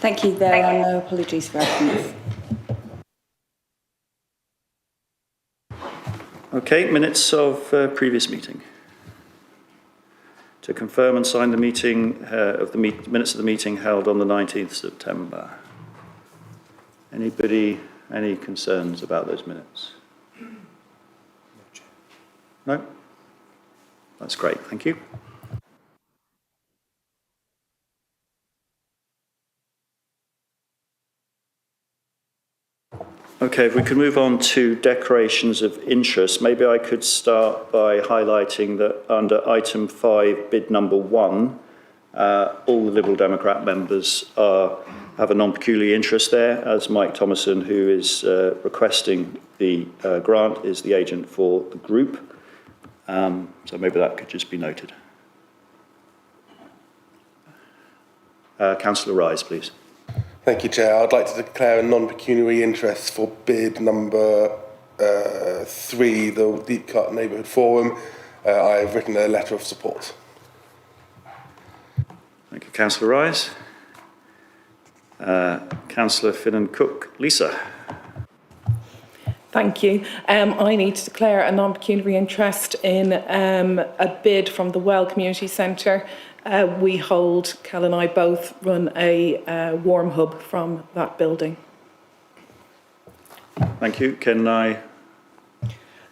Thank you. There are no apologies for absence. Okay, minutes of previous meeting. To confirm and sign the minutes of the meeting held on the 19th September. Anybody, any concerns about those minutes? No? That's great, thank you. Okay, if we could move on to declarations of interest, maybe I could start by highlighting that under item 5, bid number 1, all the Liberal Democrat members have a non-pecuniary interest there, as Mike Thomason, who is requesting the grant, is the agent for the group. So maybe that could just be noted. Councillor Rise, please. Thank you, Chair. I'd like to declare a non-pecuniary interest for bid number 3, the Deep Cut Neighbourhood Forum. I've written a letter of support. Thank you, Councillor Rise. Councillor Finnan-Cook. Lisa. Thank you. I need to declare a non-pecuniary interest in a bid from the Well Community Centre. Cal and I both run a warm hub from that building. Thank you. Can I?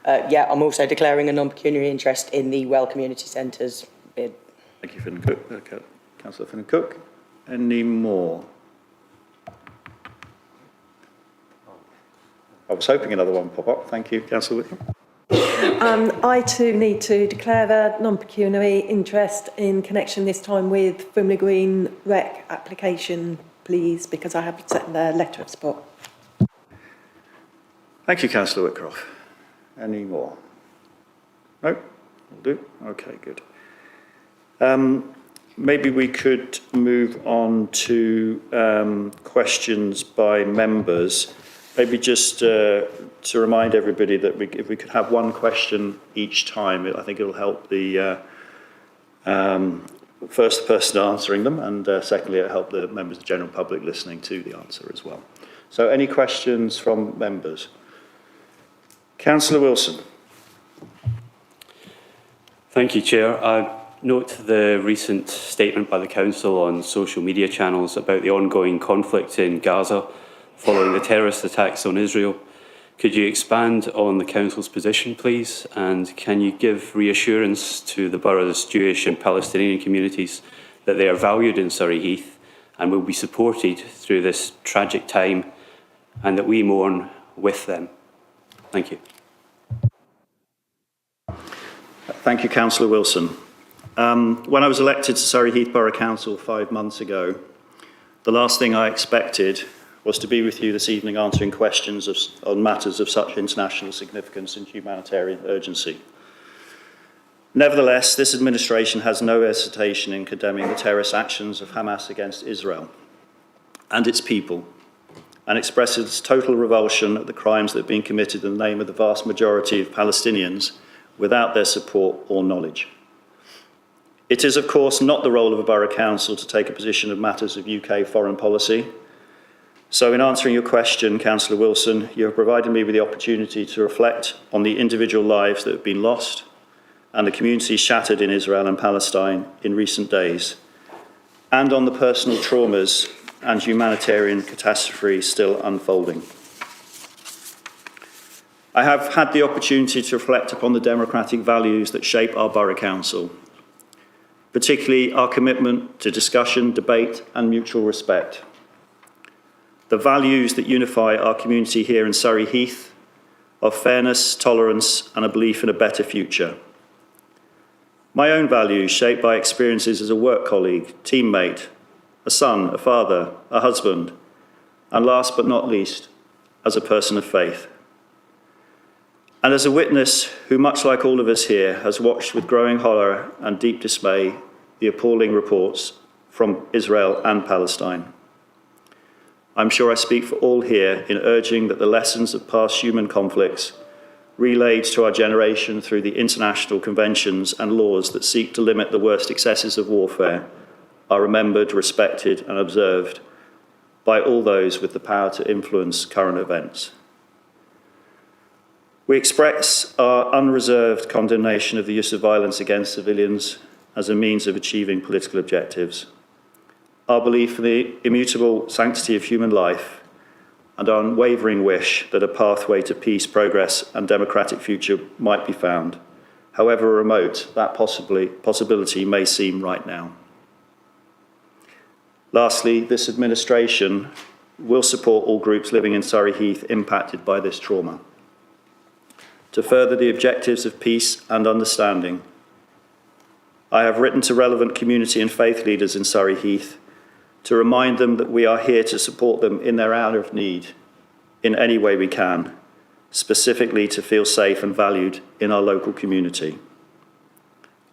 Yeah, I'm also declaring a non-pecuniary interest in the Well Community Centre's bid. Thank you, Finnan-Cook. Councillor Finnan-Cook. Any more? I was hoping another one pop up. Thank you, Councillor Wickham. I too need to declare a non-pecuniary interest in connection this time with Frimley Green Rec application, please, because I have sent the letter of support. Thank you, Councillor Whitcroft. Any more? No? Will do. Okay, good. Maybe we could move on to questions by members. Maybe just to remind everybody that if we could have one question each time, I think it'll help the first person answering them, and secondly, it'll help the members of the general public listening to the answer as well. So any questions from members? Councillor Wilson. Thank you, Chair. I note the recent statement by the Council on social media channels about the ongoing conflict in Gaza following the terrorist attacks on Israel. Could you expand on the Council's position, please? And can you give reassurance to the borough's Jewish and Palestinian communities that they are valued in Surrey Heath and will be supported through this tragic time, and that we mourn with them? Thank you. Thank you, Councillor Wilson. When I was elected to Surrey Heath Borough Council 5 months ago, the last thing I expected was to be with you this evening answering questions on matters of such international significance and humanitarian urgency. Nevertheless, this administration has no hesitation in condemning the terrorist actions of Hamas against Israel and its people, and expresses total revulsion at the crimes that have been committed in the name of the vast majority of Palestinians without their support or knowledge. It is, of course, not the role of a borough council to take a position on matters of UK foreign policy. So in answering your question, Councillor Wilson, you have provided me with the opportunity to reflect on the individual lives that have been lost and the communities shattered in Israel and Palestine in recent days, and on the personal traumas and humanitarian catastrophe still unfolding. I have had the opportunity to reflect upon the democratic values that shape our borough council, particularly our commitment to discussion, debate and mutual respect. The values that unify our community here in Surrey Heath of fairness, tolerance and a belief in a better future. My own values, shaped by experiences as a work colleague, teammate, a son, a father, a husband, and last but not least, as a person of faith. And as a witness who, much like all of us here, has watched with growing horror and deep dismay the appalling reports from Israel and Palestine. I'm sure I speak for all here in urging that the lessons of past human conflicts, relayed to our generation through the international conventions and laws that seek to limit the worst excesses of warfare, are remembered, respected and observed by all those with the power to influence current events. We express our unreserved condemnation of the use of violence against civilians as a means of achieving political objectives. Our belief in the immutable sanctity of human life and our unwavering wish that a pathway to peace, progress and democratic future might be found, however remote that possibility may seem right now. Lastly, this administration will support all groups living in Surrey Heath impacted by this trauma. To further the objectives of peace and understanding, I have written to relevant community and faith leaders in Surrey Heath to remind them that we are here to support them in their hour of need in any way we can, specifically to feel safe and valued in our local community.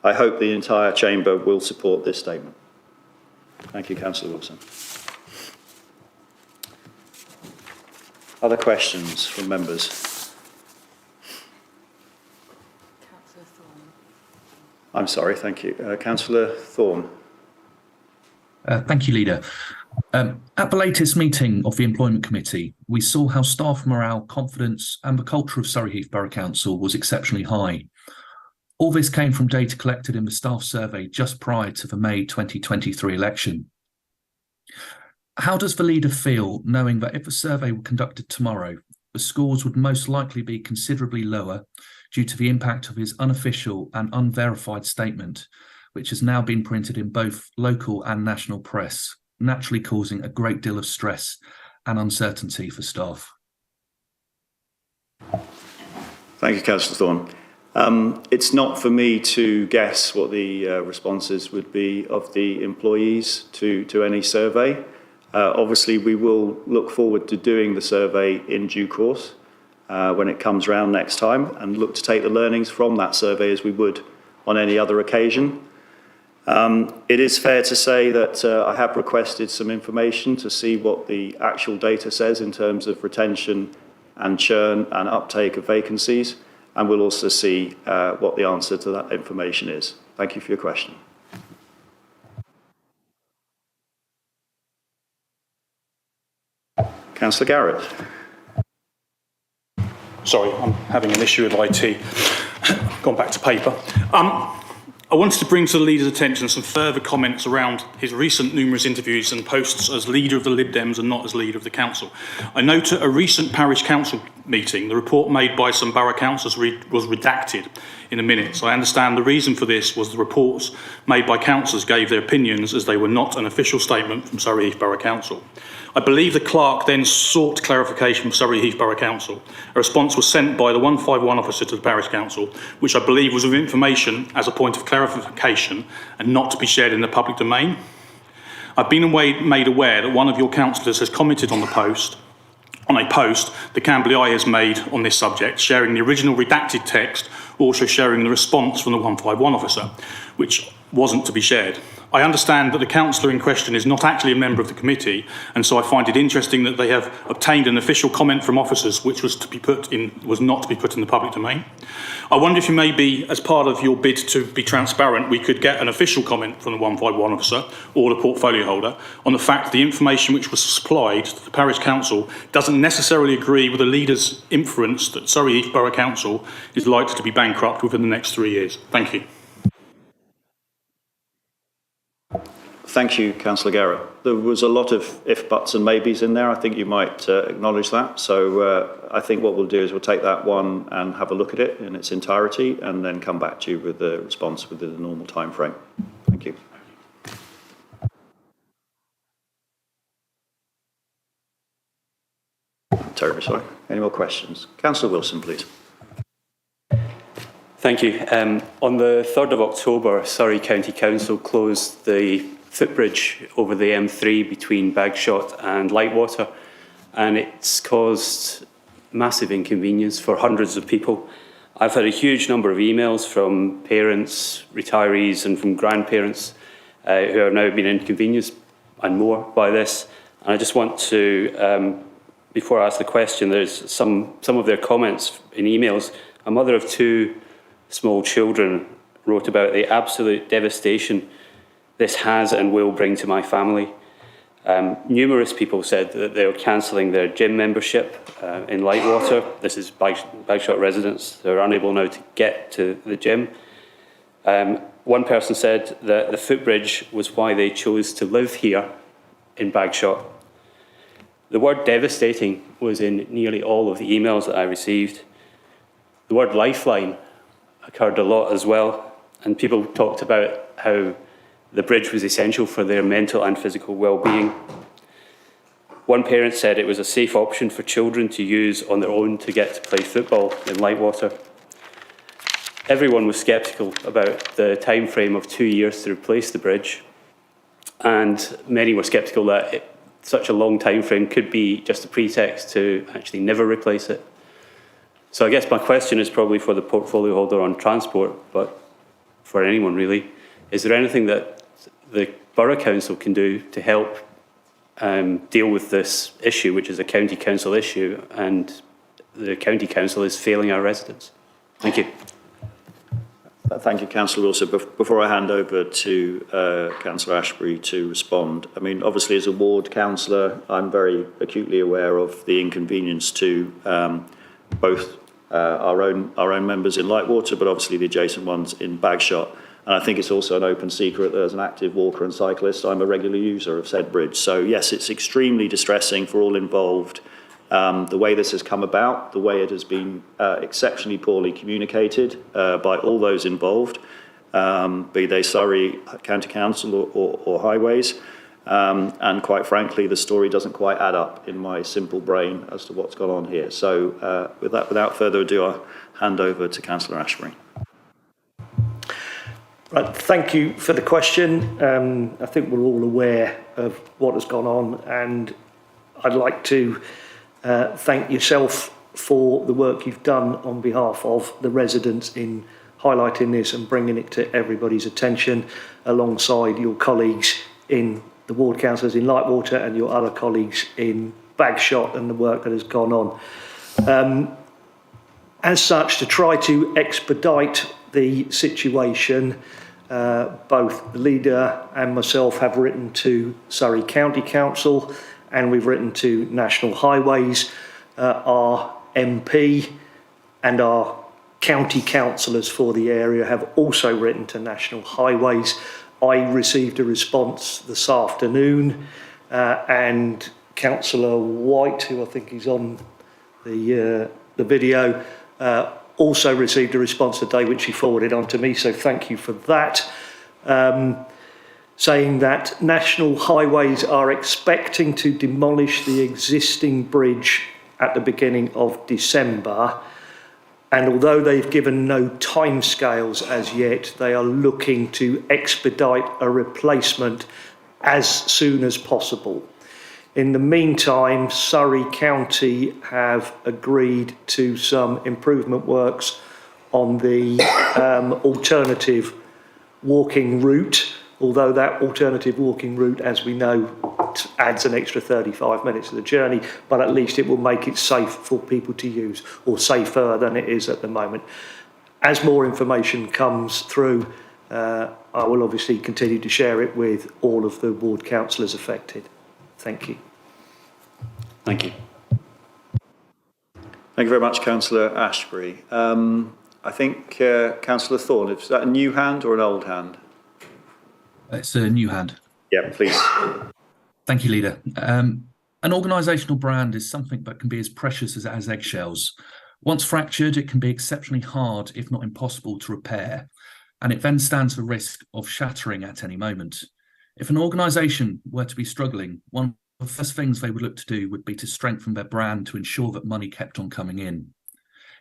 I hope the entire Chamber will support this statement. Thank you, Councillor Wilson. Other questions from members? I'm sorry, thank you. Councillor Thorne. Thank you, Leader. At the latest meeting of the Employment Committee, we saw how staff morale, confidence and the culture of Surrey Heath Borough Council was exceptionally high. All this came from data collected in the staff survey just prior to the May 2023 election. How does the Leader feel knowing that if the survey were conducted tomorrow, the scores would most likely be considerably lower due to the impact of his unofficial and unverified statement, which has now been printed in both local and national press, naturally causing a great deal of stress and uncertainty for staff? Thank you, Councillor Thorne. It's not for me to guess what the responses would be of the employees to any survey. Obviously, we will look forward to doing the survey in due course when it comes round next time and look to take the learnings from that survey as we would on any other occasion. It is fair to say that I have requested some information to see what the actual data says in terms of retention and churn and uptake of vacancies, and we'll also see what the answer to that information is. Thank you for your question. Councillor Garrett. Sorry, I'm having an issue with IT. Gone back to paper. I wanted to bring to the Leader's attention some further comments around his recent numerous interviews and posts as Leader of the Lib Dems and not as Leader of the Council. I note at a recent Parish Council meeting, the report made by some borough councillors was redacted in the minutes. I understand the reason for this was the reports made by councillors gave their opinions as they were not an official statement from Surrey Heath Borough Council. I believe the clerk then sought clarification from Surrey Heath Borough Council. A response was sent by the 151 officer to the Parish Council, which I believe was with information as a point of clarification and not to be shared in the public domain. I've been made aware that one of your councillors has commented on a post the Camberley Eye has made on this subject, sharing the original redacted text, also sharing the response from the 151 officer, which wasn't to be shared. I understand that the councillor in question is not actually a member of the committee, and so I find it interesting that they have obtained an official comment from officers which was not to be put in the public domain. I wonder if you maybe, as part of your bid to be transparent, we could get an official comment from the 151 officer or the portfolio holder on the fact that the information which was supplied to the Parish Council doesn't necessarily agree with the Leader's inference that Surrey Heath Borough Council is likely to be bankrupt within the next 3 years. Thank you. Thank you, Councillor Garrett. There was a lot of if, buts and maybes in there. I think you might acknowledge that. So I think what we'll do is we'll take that one and have a look at it in its entirety and then come back to you with the response within the normal time frame. Thank you. Terribly sorry. Any more questions? Councillor Wilson, please. Thank you. On the 3rd of October, Surrey County Council closed the footbridge over the M3 between Bagshot and Lightwater, and it's caused massive inconvenience for hundreds of people. I've had a huge number of emails from parents, retirees and from grandparents who have now been inconvenienced and more by this. And I just want to, before I ask the question, there's some of their comments in emails. A mother of 2 small children wrote about the absolute devastation this has and will bring to my family. Numerous people said that they were cancelling their gym membership in Lightwater. This is Bagshot residents. They're unable now to get to the gym. One person said that the footbridge was why they chose to live here in Bagshot. The word devastating was in nearly all of the emails that I received. The word lifeline occurred a lot as well, and people talked about how the bridge was essential for their mental and physical well-being. One parent said it was a safe option for children to use on their own to get to play football in Lightwater. Everyone was sceptical about the time frame of 2 years to replace the bridge, and many were sceptical that such a long time frame could be just a pretext to actually never replace it. So I guess my question is probably for the portfolio holder on transport, but for anyone really. Is there anything that the Borough Council can do to help deal with this issue, which is a County Council issue, and the County Council is failing our residents? Thank you. Thank you, Councillor Wilson. Before I hand over to Councillor Ashbury to respond, I mean, obviously as a ward councillor, I'm very acutely aware of the inconvenience to both our own members in Lightwater, but obviously the adjacent ones in Bagshot. And I think it's also an open secret that as an active walker and cyclist, I'm a regular user of said bridge. So yes, it's extremely distressing for all involved. The way this has come about, the way it has been exceptionally poorly communicated by all those involved, be they Surrey County Council or Highways. And quite frankly, the story doesn't quite add up in my simple brain as to what's gone on here. So without further ado, I'll hand over to Councillor Ashbury. Right, thank you for the question. I think we're all aware of what has gone on, and I'd like to thank yourself for the work you've done on behalf of the residents in highlighting this and bringing it to everybody's attention, alongside your colleagues in the ward councillors in Lightwater and your other colleagues in Bagshot, and the work that has gone on. As such, to try to expedite the situation, both the leader and myself have written to Surrey County Council, and we've written to National Highways. Our MP and our county councillors for the area have also written to National Highways. I received a response this afternoon, and Councillor White, who I think is on the video, also received a response today, which he forwarded on to me, so thank you for that. Saying that National Highways are expecting to demolish the existing bridge at the beginning of December, and although they've given no timescales as yet, they are looking to expedite a replacement as soon as possible. In the meantime, Surrey County have agreed to some improvement works on the alternative walking route, although that alternative walking route, as we know, adds an extra 35 minutes to the journey, but at least it will make it safe for people to use, or safer than it is at the moment. As more information comes through, I will obviously continue to share it with all of the ward councillors affected. Thank you. Thank you. Thank you very much, Councillor Ashbury. I think Councillor Thorne, is that a new hand or an old hand? It's a new hand. Yeah, please. Thank you, Leader. An organisational brand is something that can be as precious as eggshells. Once fractured, it can be exceptionally hard, if not impossible, to repair, and it then stands the risk of shattering at any moment. If an organisation were to be struggling, one of the first things they would look to do would be to strengthen their brand to ensure that money kept on coming in.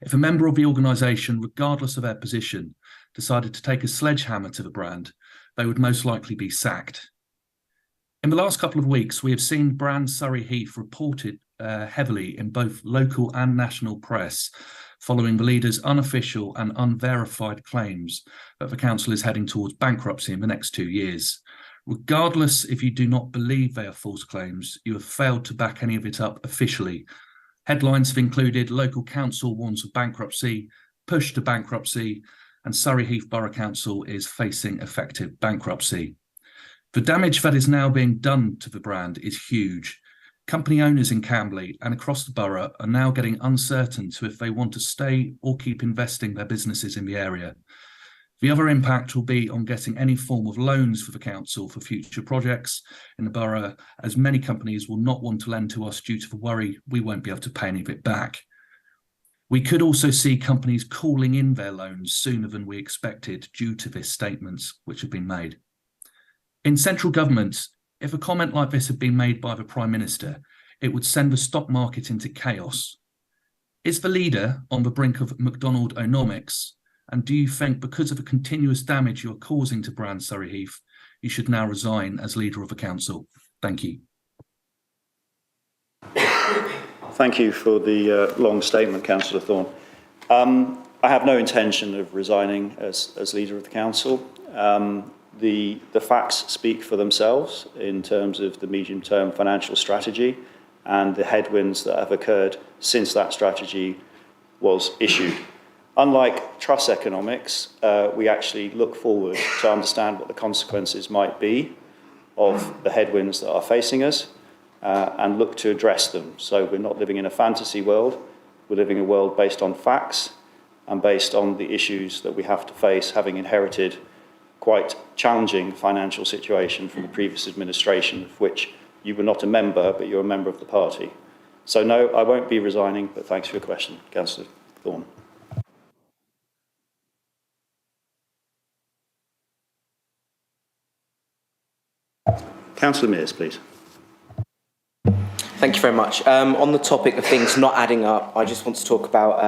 If a member of the organisation, regardless of their position, decided to take a sledgehammer to the brand, they would most likely be sacked. In the last couple of weeks, we have seen brand Surrey Heath reported heavily in both local and national press, following the leader's unofficial and unverified claims that the council is heading towards bankruptcy in the next 2 years. Regardless if you do not believe they are false claims, you have failed to back any of it up officially. Headlines have included local council warns of bankruptcy, push to bankruptcy, and Surrey Heath Borough Council is facing effective bankruptcy. The damage that is now being done to the brand is huge. Company owners in Camberley and across the borough are now getting uncertain to if they want to stay or keep investing their businesses in the area. The other impact will be on getting any form of loans for the council for future projects in the borough, as many companies will not want to lend to us due to the worry we won't be able to pay any of it back. We could also see companies calling in their loans sooner than we expected due to these statements which have been made. In central government, if a comment like this had been made by the Prime Minister, it would send the stock market into chaos. Is the leader on the brink of McDonald-onomics? And do you think because of the continuous damage you're causing to brand Surrey Heath, you should now resign as leader of the council? Thank you. Thank you for the long statement, Councillor Thorne. I have no intention of resigning as leader of the council. The facts speak for themselves in terms of the medium-term financial strategy and the headwinds that have occurred since that strategy was issued. Unlike truss economics, we actually look forward to understand what the consequences might be of the headwinds that are facing us and look to address them. So we're not living in a fantasy world, we're living in a world based on facts and based on the issues that we have to face, having inherited quite challenging financial situation from the previous administration, of which you were not a member, but you're a member of the party. So no, I won't be resigning, but thanks for your question, Councillor Thorne. Councillor Mears, please. Thank you very much. On the topic of things not adding up, I just want to talk about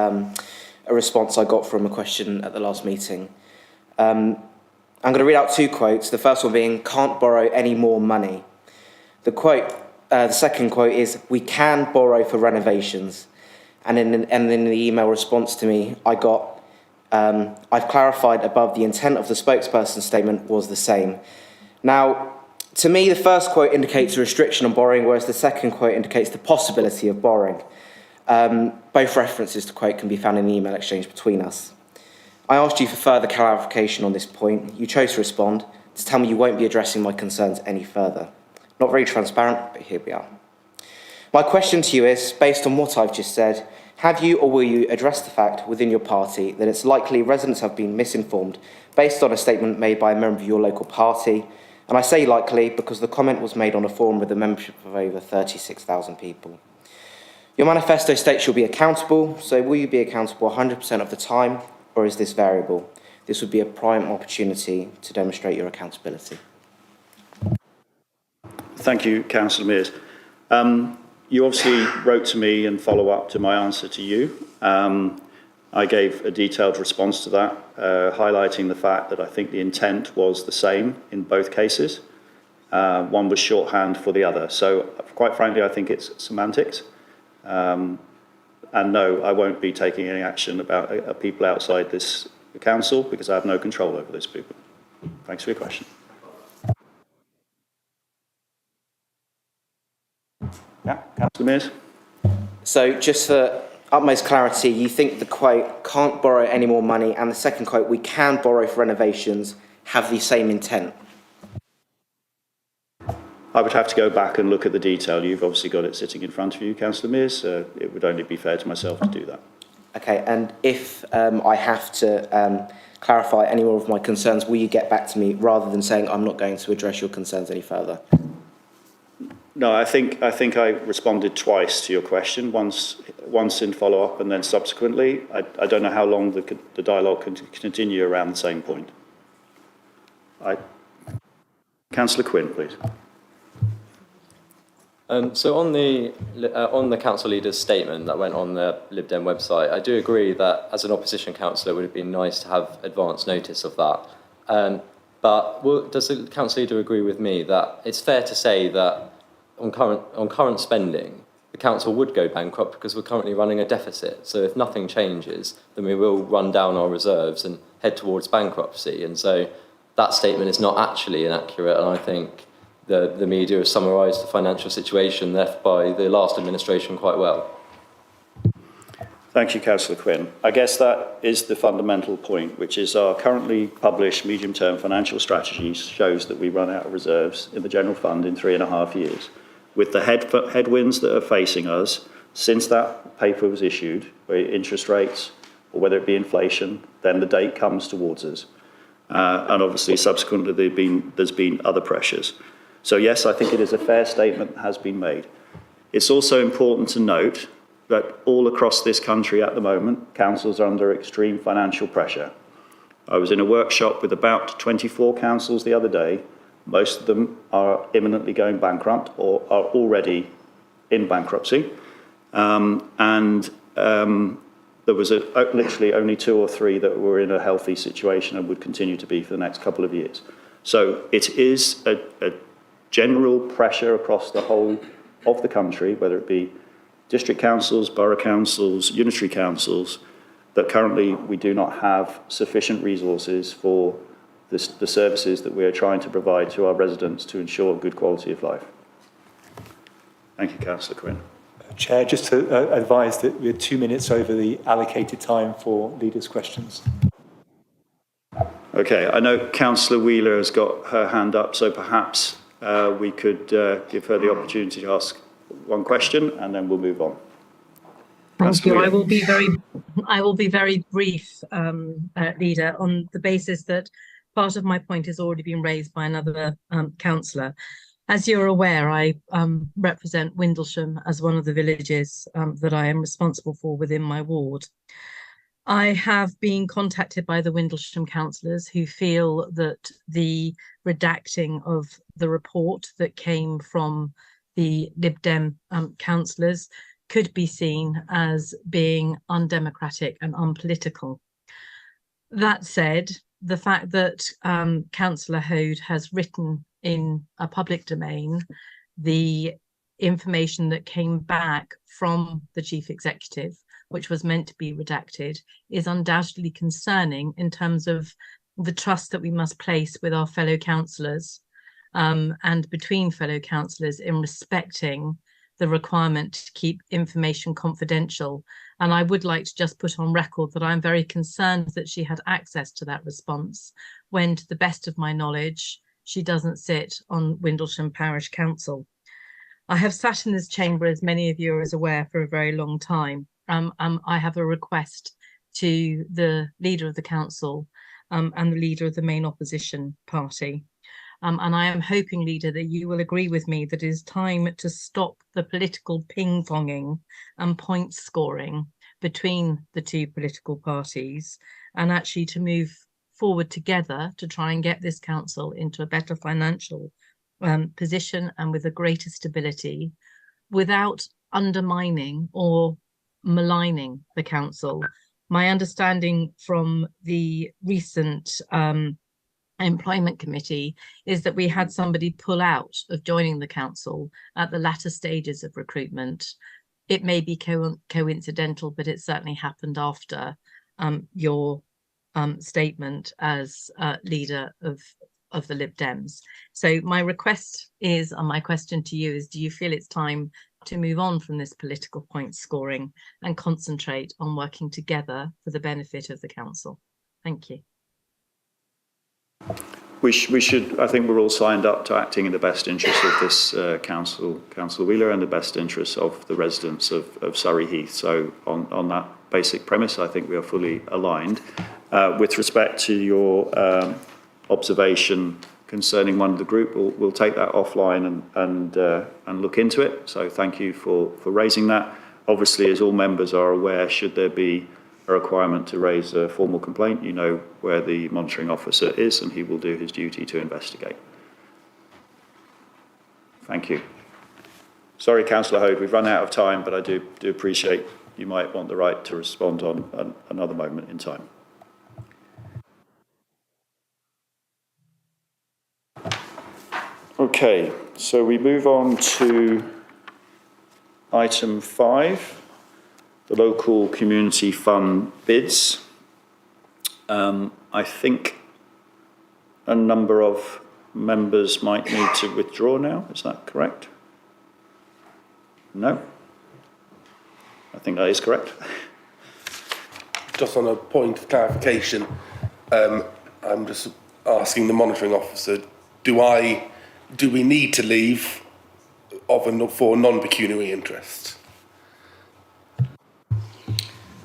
a response I got from a question at the last meeting. I'm going to read out two quotes. The first one being, "Can't borrow any more money." The second quote is, "We can borrow for renovations." And in the email response to me, I got, "I've clarified above the intent of the spokesperson's statement was the same." Now, to me, the first quote indicates a restriction on borrowing, whereas the second quote indicates the possibility of borrowing. Both references to quote can be found in the email exchange between us. I asked you for further clarification on this point. You chose to respond to tell me you won't be addressing my concerns any further. Not very transparent, but here we are. My question to you is, based on what I've just said, have you or will you address the fact within your party that it's likely residents have been misinformed based on a statement made by a member of your local party? And I say likely because the comment was made on a forum with a membership of over 36,000 people. Your manifesto states you'll be accountable, so will you be accountable 100% of the time, or is this variable? This would be a prime opportunity to demonstrate your accountability. Thank you, Councillor Mears. You obviously wrote to me and follow up to my answer to you. I gave a detailed response to that, highlighting the fact that I think the intent was the same in both cases. One was shorthand for the other. So quite frankly, I think it's semantics. And no, I won't be taking any action about people outside this council because I have no control over those people. Thanks for your question. Yeah, Councillor Mears. So just for utmost clarity, you think the quote, "can't borrow any more money," and the second quote, "we can borrow for renovations," have the same intent? I would have to go back and look at the detail. You've obviously got it sitting in front of you, Councillor Mears. It would only be fair to myself to do that. Okay, and if I have to clarify any more of my concerns, will you get back to me rather than saying I'm not going to address your concerns any further? No, I think I responded twice to your question, once in follow-up and then subsequently. I don't know how long the dialogue can continue around the same point. Councillor Quinn, please. So on the council leader's statement that went on the Lib Dem website, I do agree that as an opposition councillor it would have been nice to have advance notice of that. But does the council leader agree with me that it's fair to say that on current spending, the council would go bankrupt because we're currently running a deficit. So if nothing changes, then we will run down our reserves and head towards bankruptcy. And so that statement is not actually inaccurate. And I think the media has summarised the financial situation left by the last administration quite well. Thank you, Councillor Quinn. I guess that is the fundamental point, which is our currently published medium-term financial strategy shows that we run out of reserves in the general fund in 3.5 years. With the headwinds that are facing us since that paper was issued, whether interest rates or whether it be inflation, then the date comes towards us. And obviously, subsequently, there's been other pressures. So yes, I think it is a fair statement that has been made. It's also important to note that all across this country at the moment, councils are under extreme financial pressure. I was in a workshop with about 24 councils the other day. Most of them are imminently going bankrupt or are already in bankruptcy. There was literally only 2 or 3 that were in a healthy situation and would continue to be for the next couple of years. So it is a general pressure across the whole of the country, whether it be district councils, borough councils, unitary councils, that currently we do not have sufficient resources for the services that we are trying to provide to our residents to ensure good quality of life. Thank you, Councillor Quinn. Chair, just to advise that we're 2 minutes over the allocated time for leaders' questions. Okay, I know Councillor Wheeler has got her hand up, so perhaps we could give her the opportunity to ask one question and then we'll move on. Thank you. I will be very brief, Leader, on the basis that part of my point has already been raised by another councillor. As you're aware, I represent Windlesham as one of the villages that I am responsible for within my ward. I have been contacted by the Windlesham councillors who feel that the redacting of the report that came from the Lib Dem councillors could be seen as being undemocratic and unpolitical. That said, the fact that Councillor Hode has written in a public domain the information that came back from the Chief Executive, which was meant to be redacted, is undoubtedly concerning in terms of the trust that we must place with our fellow councillors and between fellow councillors in respecting the requirement to keep information confidential. And I would like to just put on record that I'm very concerned that she had access to that response when, to the best of my knowledge, she doesn't sit on Windlesham Parish Council. I have sat in this chamber, as many of you are aware, for a very long time. I have a request to the leader of the council and the leader of the main opposition party. And I am hoping, Leader, that you will agree with me that it is time to stop the political ping-ponging and point scoring between the two political parties and actually to move forward together to try and get this council into a better financial position and with a greater stability without undermining or maligning the council. My understanding from the recent employment committee is that we had somebody pull out of joining the council at the latter stages of recruitment. It may be coincidental, but it certainly happened after your statement as leader of the Lib Dems. So my request is, and my question to you is, do you feel it's time to move on from this political point scoring and concentrate on working together for the benefit of the council? Thank you. We should, I think we're all signed up to acting in the best interest of this council, Councillor Wheeler, and the best interest of the residents of Surrey Heath. So on that basic premise, I think we are fully aligned. With respect to your observation concerning one of the group, we'll take that offline and look into it. So thank you for raising that. Obviously, as all members are aware, should there be a requirement to raise a formal complaint, you know where the monitoring officer is and he will do his duty to investigate. Thank you. Sorry, Councillor Hode, we've run out of time, but I do appreciate you might want the right to respond on another moment in time. Okay, so we move on to item 5. The local community fund bids. I think a number of members might need to withdraw now. Is that correct? No? I think that is correct. just on a point of clarification, I'm just asking the monitoring officer, do we need to leave for non-pecuniary interest?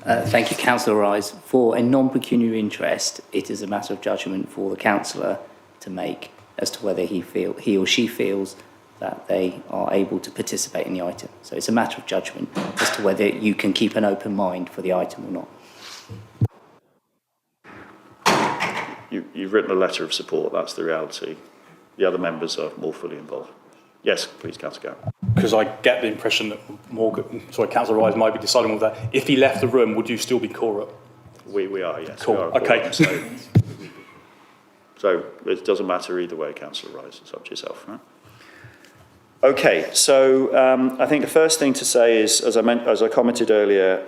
Thank you, Councillor Rise. For a non-pecuniary interest, it is a matter of judgment for the councillor to make as to whether he or she feels that they are able to participate in the item. So it's a matter of judgment as to whether you can keep an open mind for the item or not. You've written a letter of support, that's the reality. The other members are more fully involved. Yes, please, Councillor Garrett. Because I get the impression that Councillor Rise might be deciding with that. If he left the room, would you still be quorum? We are, yes. Cool. We are Okay. So it doesn't matter either way, Councillor Rise. It's up to yourself, right? Okay, so I think the first thing to say is, as I commented earlier,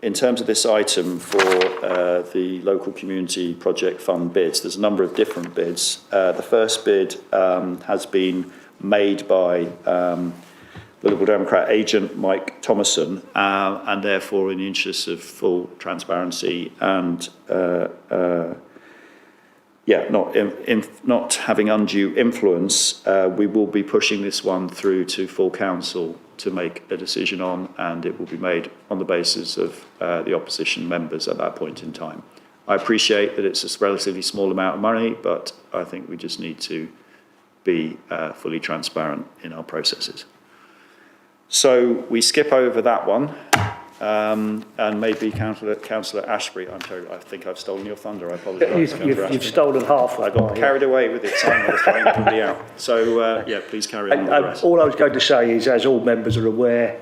in terms of this item for the local community project fund bids, there's a number of different bids. The first bid has been made by the Liberal Democrat agent Mike Thomason, and therefore, in the interests of full transparency and not having undue influence, we will be pushing this one through to full council to make a decision on, and it will be made on the basis of the opposition members at that point in time. I appreciate that it's a relatively small amount of money, but I think we just need to be fully transparent in our processes. So we skip over that one. And maybe Councillor Ashbury, I'm sorry, I think I've stolen your thunder, I apologise. You've stolen half. I got carried away with it, so I'm going to throw everybody out. So, please carry on with the rest. All I was going to say is, as all members are aware,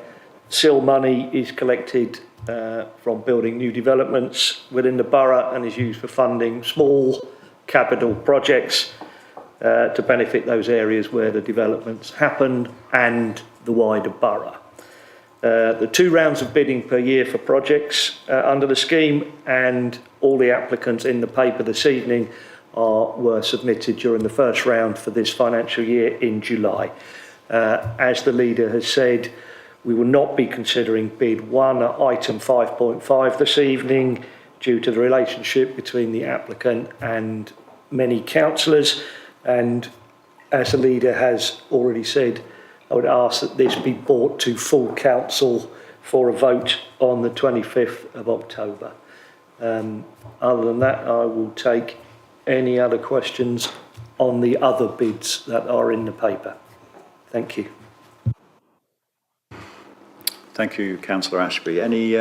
SIL money is collected from building new developments within the borough and is used for funding small capital projects to benefit those areas where the developments happen and the wider borough. The 2 rounds of bidding per year for projects under the scheme, and all the applicants in the paper this evening were submitted during the first round for this financial year in July. As the leader has said, we will not be considering bid 1 at item 5.5 this evening due to the relationship between the applicant and many councillors, and as the leader has already said, I would ask that this be brought to full council for a vote on the 25th of October. Other than that, I will take any other questions on the other bids that are in the paper. Thank you. Thank you, Councillor Ashby. Any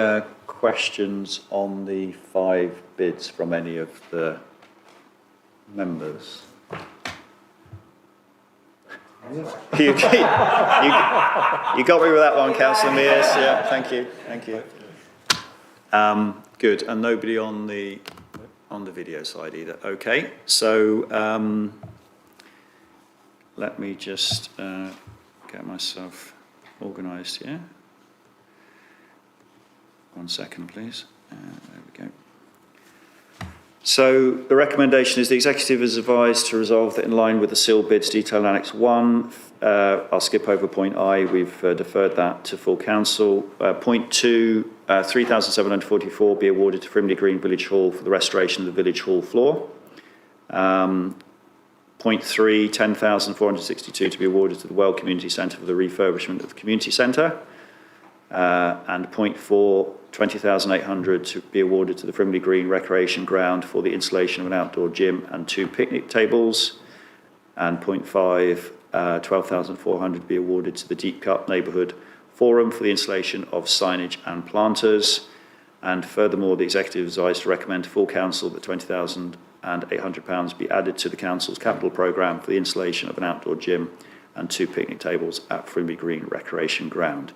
questions on the 5 bids from any of the members? You got me with that one, Councillor Mears. Yeah, thank you. Good, and nobody on the video side either. Okay, so let me just get myself organised here. 1 second, please. There we go. So the recommendation is the executive is advised to resolve that in line with the SIL bids detailed in Annex 1, I'll skip over point I, we've deferred that to full council. Point 2, 3,744 be awarded to Frimley Green Village Hall for the restoration of the Village Hall floor. Point 3, 10,462 to be awarded to the Well Community Centre for the refurbishment of the community centre. And point 4, 20,800 to be awarded to the Frimley Green Recreation Ground for the installation of an outdoor gym and 2 picnic tables. And point 5, 12,400 be awarded to the Deep Cut Neighbourhood Forum for the installation of signage and planters. And furthermore, the executive is advised to recommend to full council that £20,800 be added to the council's capital programme for the installation of an outdoor gym and 2 picnic tables at Frimley Green Recreation Ground.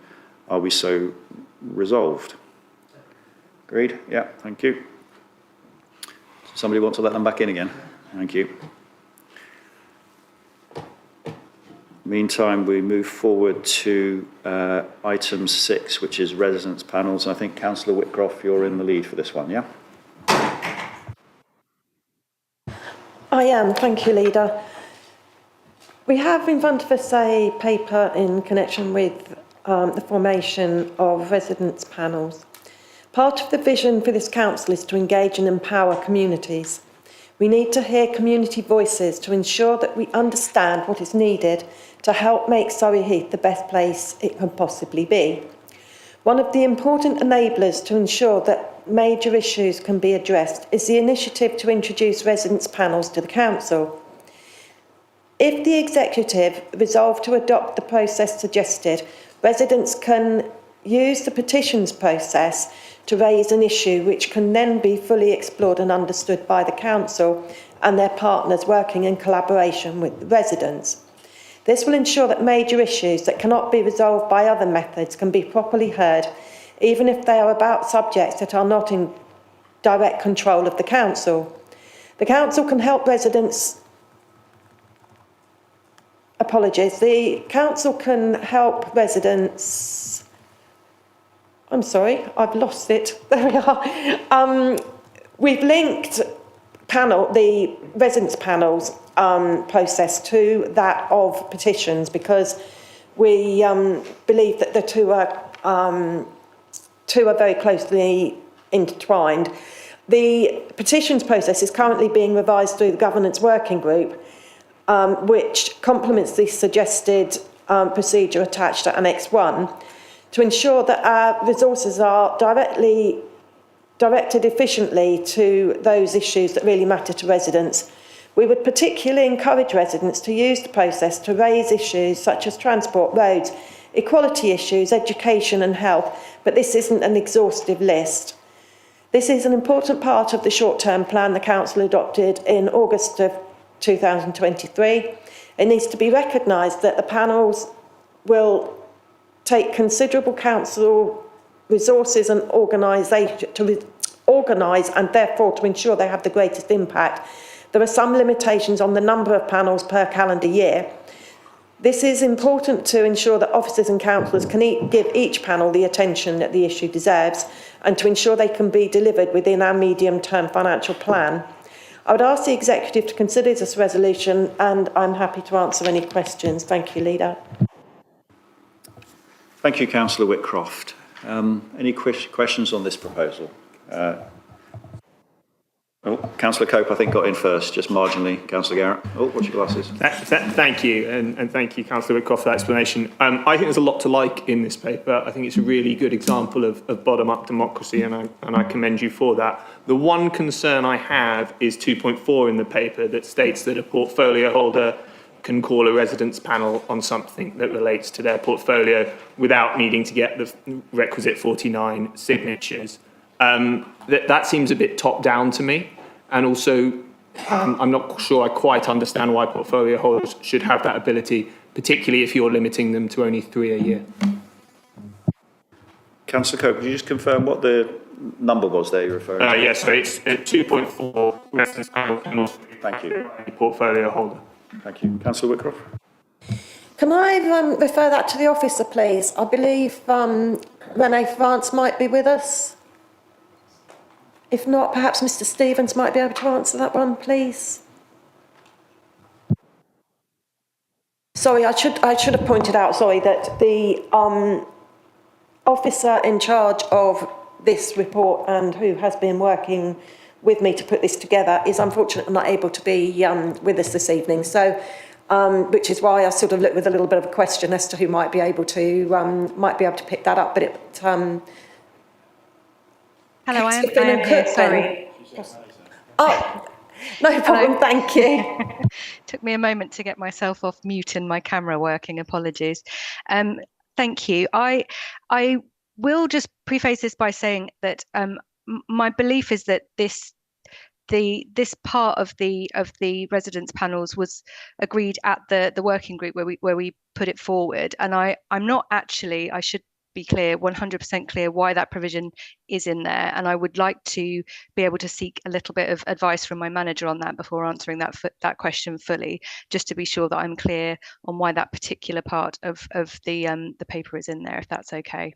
Are we so resolved? Agreed? Yeah, thank you. Somebody want to let them back in again? Thank you. Meantime, we move forward to item 6, which is residence panels. I think Councillor Whitcroft, you're in the lead for this one, yeah? I am, thank you, Leader. We have in front of us a paper in connection with the formation of residence panels. Part of the vision for this council is to engage and empower communities. We need to hear community voices to ensure that we understand what is needed to help make Surrey Heath the best place it can possibly be. One of the important enablers to ensure that major issues can be addressed is the initiative to introduce residents' panels to the council. If the executive resolve to adopt the process suggested, residents can use the petitions process to raise an issue which can then be fully explored and understood by the council and their partners working in collaboration with the residents. This will ensure that major issues that cannot be resolved by other methods can be properly heard, even if they are about subjects that are not in direct control of the council. The council can help residents. Apologies. The council can help residents. I'm sorry, I've lost it. There we are. We've linked the residents' panels process to that of petitions because we believe that the two are very closely intertwined. The petitions process is currently being revised through the governance working group, which complements the suggested procedure attached to Annex 1 to ensure that our resources are directed efficiently to those issues that really matter to residents. We would particularly encourage residents to use the process to raise issues such as transport, roads, equality issues, education and health, but this isn't an exhaustive list. This is an important part of the short-term plan the Council adopted in August of 2023. It needs to be recognised that the panels will take considerable council resources and organisation to organise and therefore to ensure they have the greatest impact. There are some limitations on the number of panels per calendar year. This is important to ensure that officers and councillors can give each panel the attention that the issue deserves and to ensure they can be delivered within our medium-term financial plan. I would ask the Executive to consider this resolution and I'm happy to answer any questions. Thank you, Leader. Thank you, Councillor Whitcroft. Any questions on this proposal? Councillor Cope, I think, got in first, just marginally. Councillor Garrett. What's your glasses? Thank you, and thank you, Councillor Whitcroft, for that explanation. I think there's a lot to like in this paper. I think it's a really good example of bottom-up democracy, and I commend you for that. The one concern I have is 2.4 in the paper that states that a portfolio holder can call a residents' panel on something that relates to their portfolio without needing to get the requisite 49 signatures. That seems a bit top-down to me, and also I'm not sure I quite understand why portfolio holders should have that ability, particularly if you're limiting them to only 3 a year. Councillor Cope, could you just confirm what the number was there you're referring to? Yes, so it's 2.4 residents' panel can also be Thank you. a portfolio holder. Thank you. Councillor Whitcroft? Can I refer that to the officer, please? I believe Renee France might be with us. If not, perhaps Mr Stevens might be able to answer that one, please. Sorry, I should have pointed out, that the officer in charge of this report and who has been working with me to put this together is unfortunately not able to be with us this evening. So, which is why I sort of look with a little bit of a question as to who might be able to pick that up. But it. Hello, I am here. Sorry. Oh, no problem. Hello. Thank you. Took me a moment to get myself off mute and my camera working. Apologies. Thank you. I will just preface this by saying that my belief is that this part of the residents' panels was agreed at the working group where we put it forward, and I'm not actually, I should be clear, 100% clear why that provision is in there, and I would like to be able to seek a little bit of advice from my manager on that before answering that question fully, just to be sure that I'm clear on why that particular part of the paper is in there, if that's okay.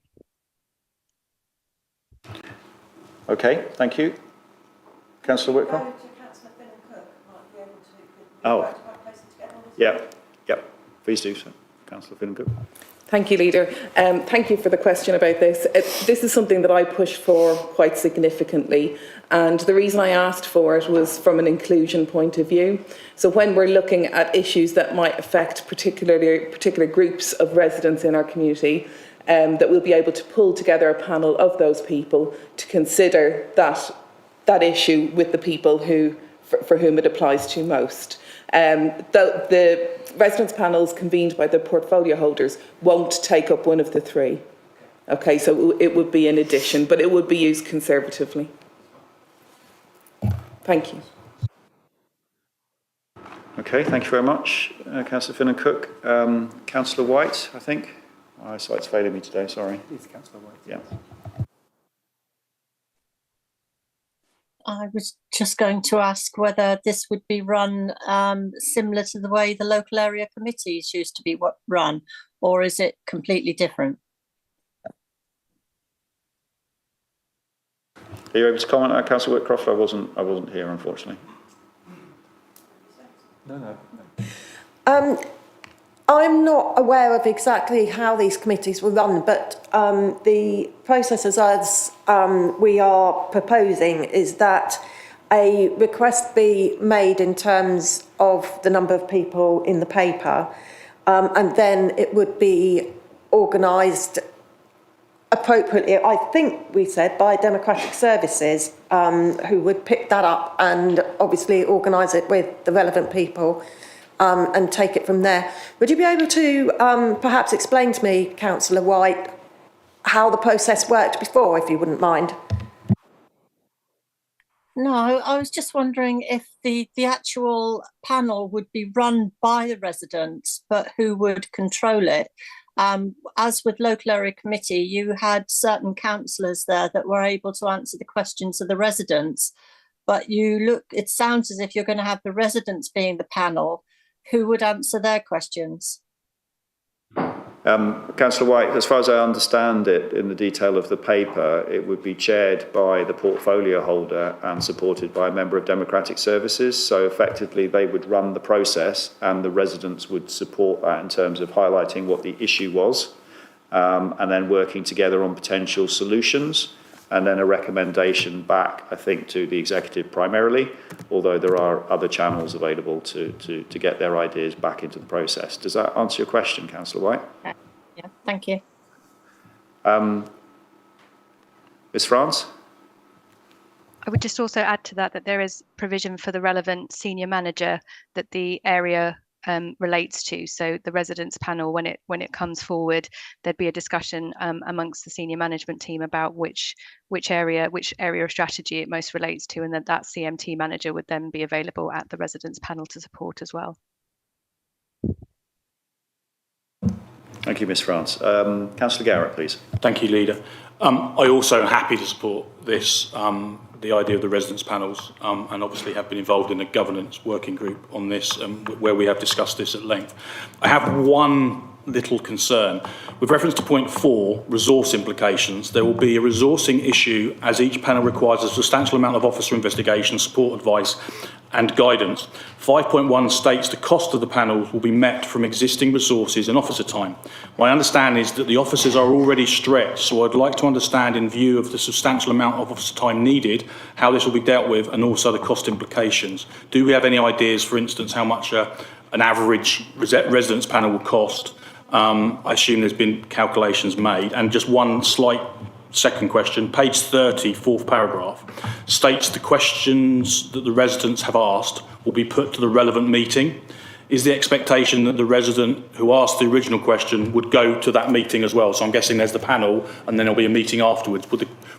Okay, thank you. Councillor Whitcroft? Oh, yeah, please do so. Councillor Finnegan. Thank you, Leader. Thank you for the question about this. This is something that I pushed for quite significantly, and the reason I asked for it was from an inclusion point of view. So when we're looking at issues that might affect particular groups of residents in our community, that we'll be able to pull together a panel of those people to consider that issue with the people for whom it applies to most. The residence panels convened by the portfolio holders won't take up one of the three. Okay, so it would be in addition, but it would be used conservatively. Thank you. Okay, thank you very much, Councillor Finnan Cook. Councillor White, I think. My eyesight's failing me today, sorry. It's Councillor White. Yeah. I was just going to ask whether this would be run similar to the way the local area committees used to be run, or is it completely different? Are you able to comment on Councillor Whitcroft? I wasn't here, unfortunately. No. I'm not aware of exactly how these committees were run, but the process as we are proposing is that a request be made in terms of the number of people in the paper, and then it would be organised appropriately, I think we said, by Democratic Services, who would pick that up and obviously organise it with the relevant people. And take it from there. Would you be able to perhaps explain to me, Councillor White, how the process worked before, if you wouldn't mind? No, I was just wondering if the actual panel would be run by the residents, but who would control it? As with local area committee, you had certain councillors there that were able to answer the questions of the residents, but it sounds as if you're going to have the residents being the panel. Who would answer their questions? Councillor White, as far as I understand it, in the detail of the paper, it would be chaired by the portfolio holder and supported by a member of Democratic Services. So effectively, they would run the process and the residents would support that in terms of highlighting what the issue was and then working together on potential solutions. And then a recommendation back, I think, to the executive primarily, although there are other channels available to get their ideas back into the process. Does that answer your question, Councillor White? Yeah, thank you. Ms. France? I would just also add to that there is provision for the relevant senior manager that the area relates to. So the residents panel, when it comes forward, there'd be a discussion amongst the senior management team about which area of strategy it most relates to, and that CMT manager would then be available at the residents panel to support as well. Thank you, Ms. France. Councillor Garrett, please. Thank you, Leader. I also am happy to support this, the idea of the residents panels, and obviously have been involved in a governance working group on this, where we have discussed this at length. I have one little concern. With reference to point 4, resource implications, there will be a resourcing issue as each panel requires a substantial amount of officer investigation, support advice and guidance. 5.1 states the cost of the panels will be met from existing resources and officer time. My understanding is that the officers are already stretched, so I'd like to understand, in view of the substantial amount of officer time needed, how this will be dealt with and also the cost implications. Do we have any ideas, for instance, how much an average residence panel will cost? I assume there's been calculations made. And just one slight second question, page 30, fourth paragraph, states the questions that the residents have asked will be put to the relevant meeting. Is the expectation that the resident who asked the original question would go to that meeting as well? So I'm guessing there's the panel and then there'll be a meeting afterwards.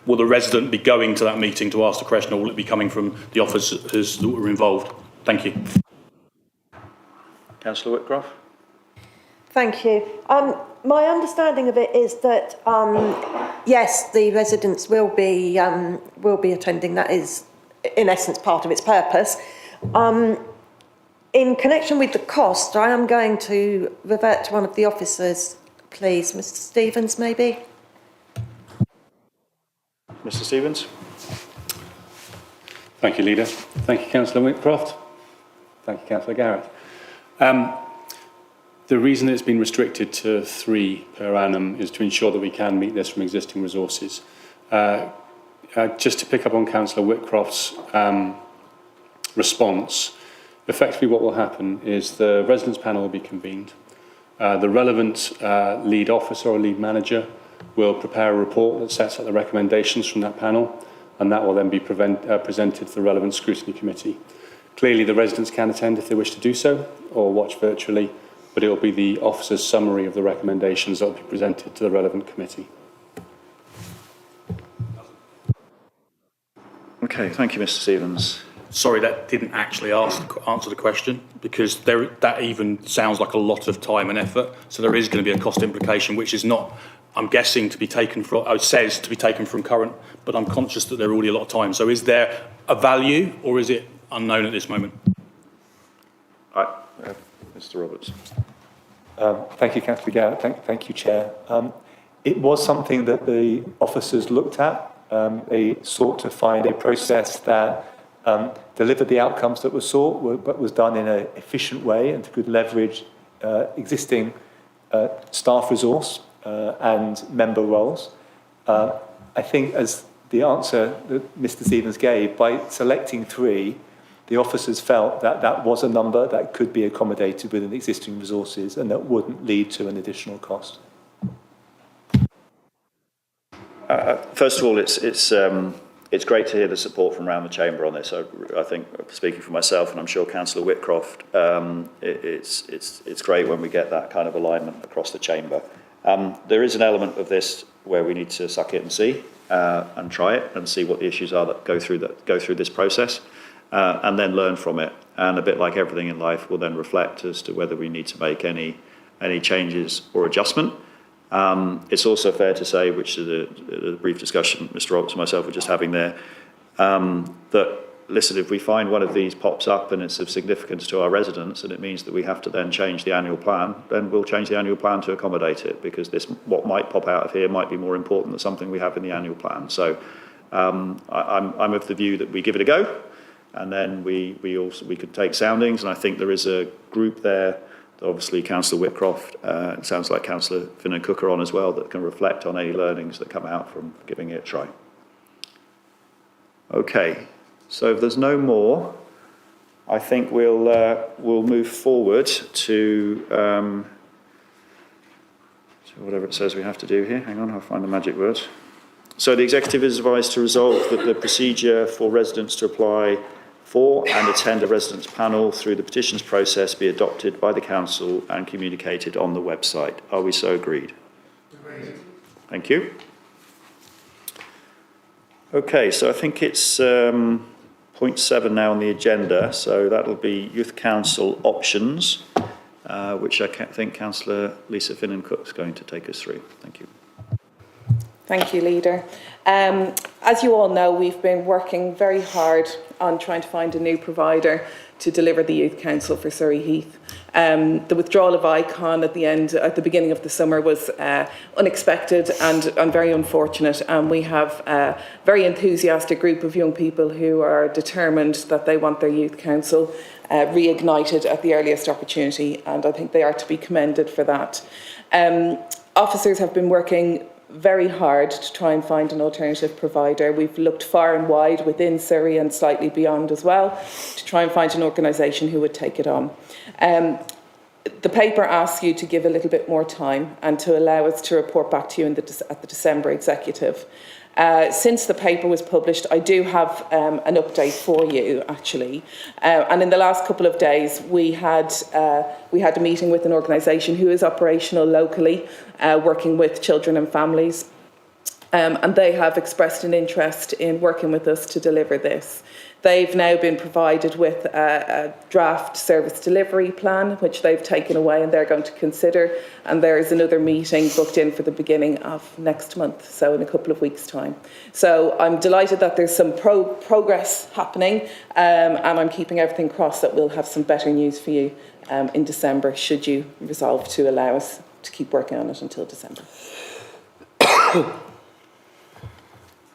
Will the resident be going to that meeting to ask the question, or will it be coming from the officers that were involved? Thank you. Councillor Whitcroft? Thank you. My understanding of it is that yes, the residents will be attending. That is, in essence, part of its purpose. In connection with the cost, I am going to revert to one of the officers, please. Mr. Stevens, maybe. Mr. Stevens? Thank you, Leader. Thank you, Councillor Whitcroft. Thank you, Councillor Garrett. The reason it's been restricted to 3 per annum is to ensure that we can meet this from existing resources. Just to pick up on Councillor Whitcroft's response, effectively what will happen is the residents panel will be convened. The relevant lead officer or lead manager will prepare a report that sets out the recommendations from that panel, and that will then be presented to the relevant scrutiny committee. Clearly, the residents can attend if they wish to do so, or watch virtually, but it will be the officer's summary of the recommendations that will be presented to the relevant committee. Okay, thank you, Mr. Stevens. Sorry, that didn't actually answer the question, because that even sounds like a lot of time and effort. So there is going to be a cost implication, which is not, I'm guessing, to be taken from, it says to be taken from current, but I'm conscious that there are already a lot of time. So is there a value, or is it unknown at this moment? Mr. Roberts. Thank you, Councillor Garrett. Thank you, Chair. It was something that the officers looked at. They sought to find a process that delivered the outcomes that were sought, but was done in an efficient way and could leverage existing staff resource and member roles. I think, as the answer that Mr. Stevens gave, by selecting 3, the officers felt that that was a number that could be accommodated within existing resources and that wouldn't lead to an additional cost. First of all, it's great to hear the support from around the chamber on this. I think, speaking for myself, and I'm sure Councillor Whitcroft, it's great when we get that kind of alignment across the chamber. There is an element of this where we need to suck it and see, and try it and see what the issues are that go through this process, and then learn from it. And a bit like everything in life, we'll then reflect as to whether we need to make any changes or adjustment. It's also fair to say, which is a brief discussion Mr. Roberts and myself were just having there, that, listen, if we find one of these pops up and it's of significance to our residents and it means that we have to then change the annual plan, then we'll change the annual plan to accommodate it, because what might pop out of here might be more important than something we have in the annual plan. So I'm of the view that we give it a go, and then we could take soundings, and I think there is a group there. Obviously, Councillor Whitcroft, it sounds like Councillor Finnan Cook are on as well, that can reflect on any learnings that come out from giving it a try. Okay, so if there's no more, I think we'll move forward to whatever it says we have to do here. Hang on, I'll find the magic words. So the executive is advised to resolve that the procedure for residents to apply for and attend a residents panel through the petitions process be adopted by the council and communicated on the website. Are we so agreed? Agreed. Thank you. Okay, so I think it's point 7 now on the agenda. So that'll be Youth Council options, which I think Councillor Lisa Finnan Cook's going to take us through. Thank you. Thank you, Leader. As you all know, we've been working very hard on trying to find a new provider to deliver the Youth Council for Surrey Heath. The withdrawal of ICON at the beginning of the summer was unexpected and very unfortunate, and we have a very enthusiastic group of young people who are determined that they want their Youth Council reignited at the earliest opportunity, and I think they are to be commended for that. Officers have been working very hard to try and find an alternative provider. We've looked far and wide within Surrey and slightly beyond as well to try and find an organisation who would take it on. The paper asks you to give a little bit more time and to allow us to report back to you at the December executive. Since the paper was published, I do have an update for you, actually. And in the last couple of days, we had a meeting with an organisation who is operational locally, working with children and families. And they have expressed an interest in working with us to deliver this. They've now been provided with a draft service delivery plan, which they've taken away and they're going to consider. And there is another meeting booked in for the beginning of next month, so in a couple of weeks' time. So I'm delighted that there's some progress happening, and I'm keeping everything crossed that we'll have some better news for you in December, should you resolve to allow us to keep working on it until December.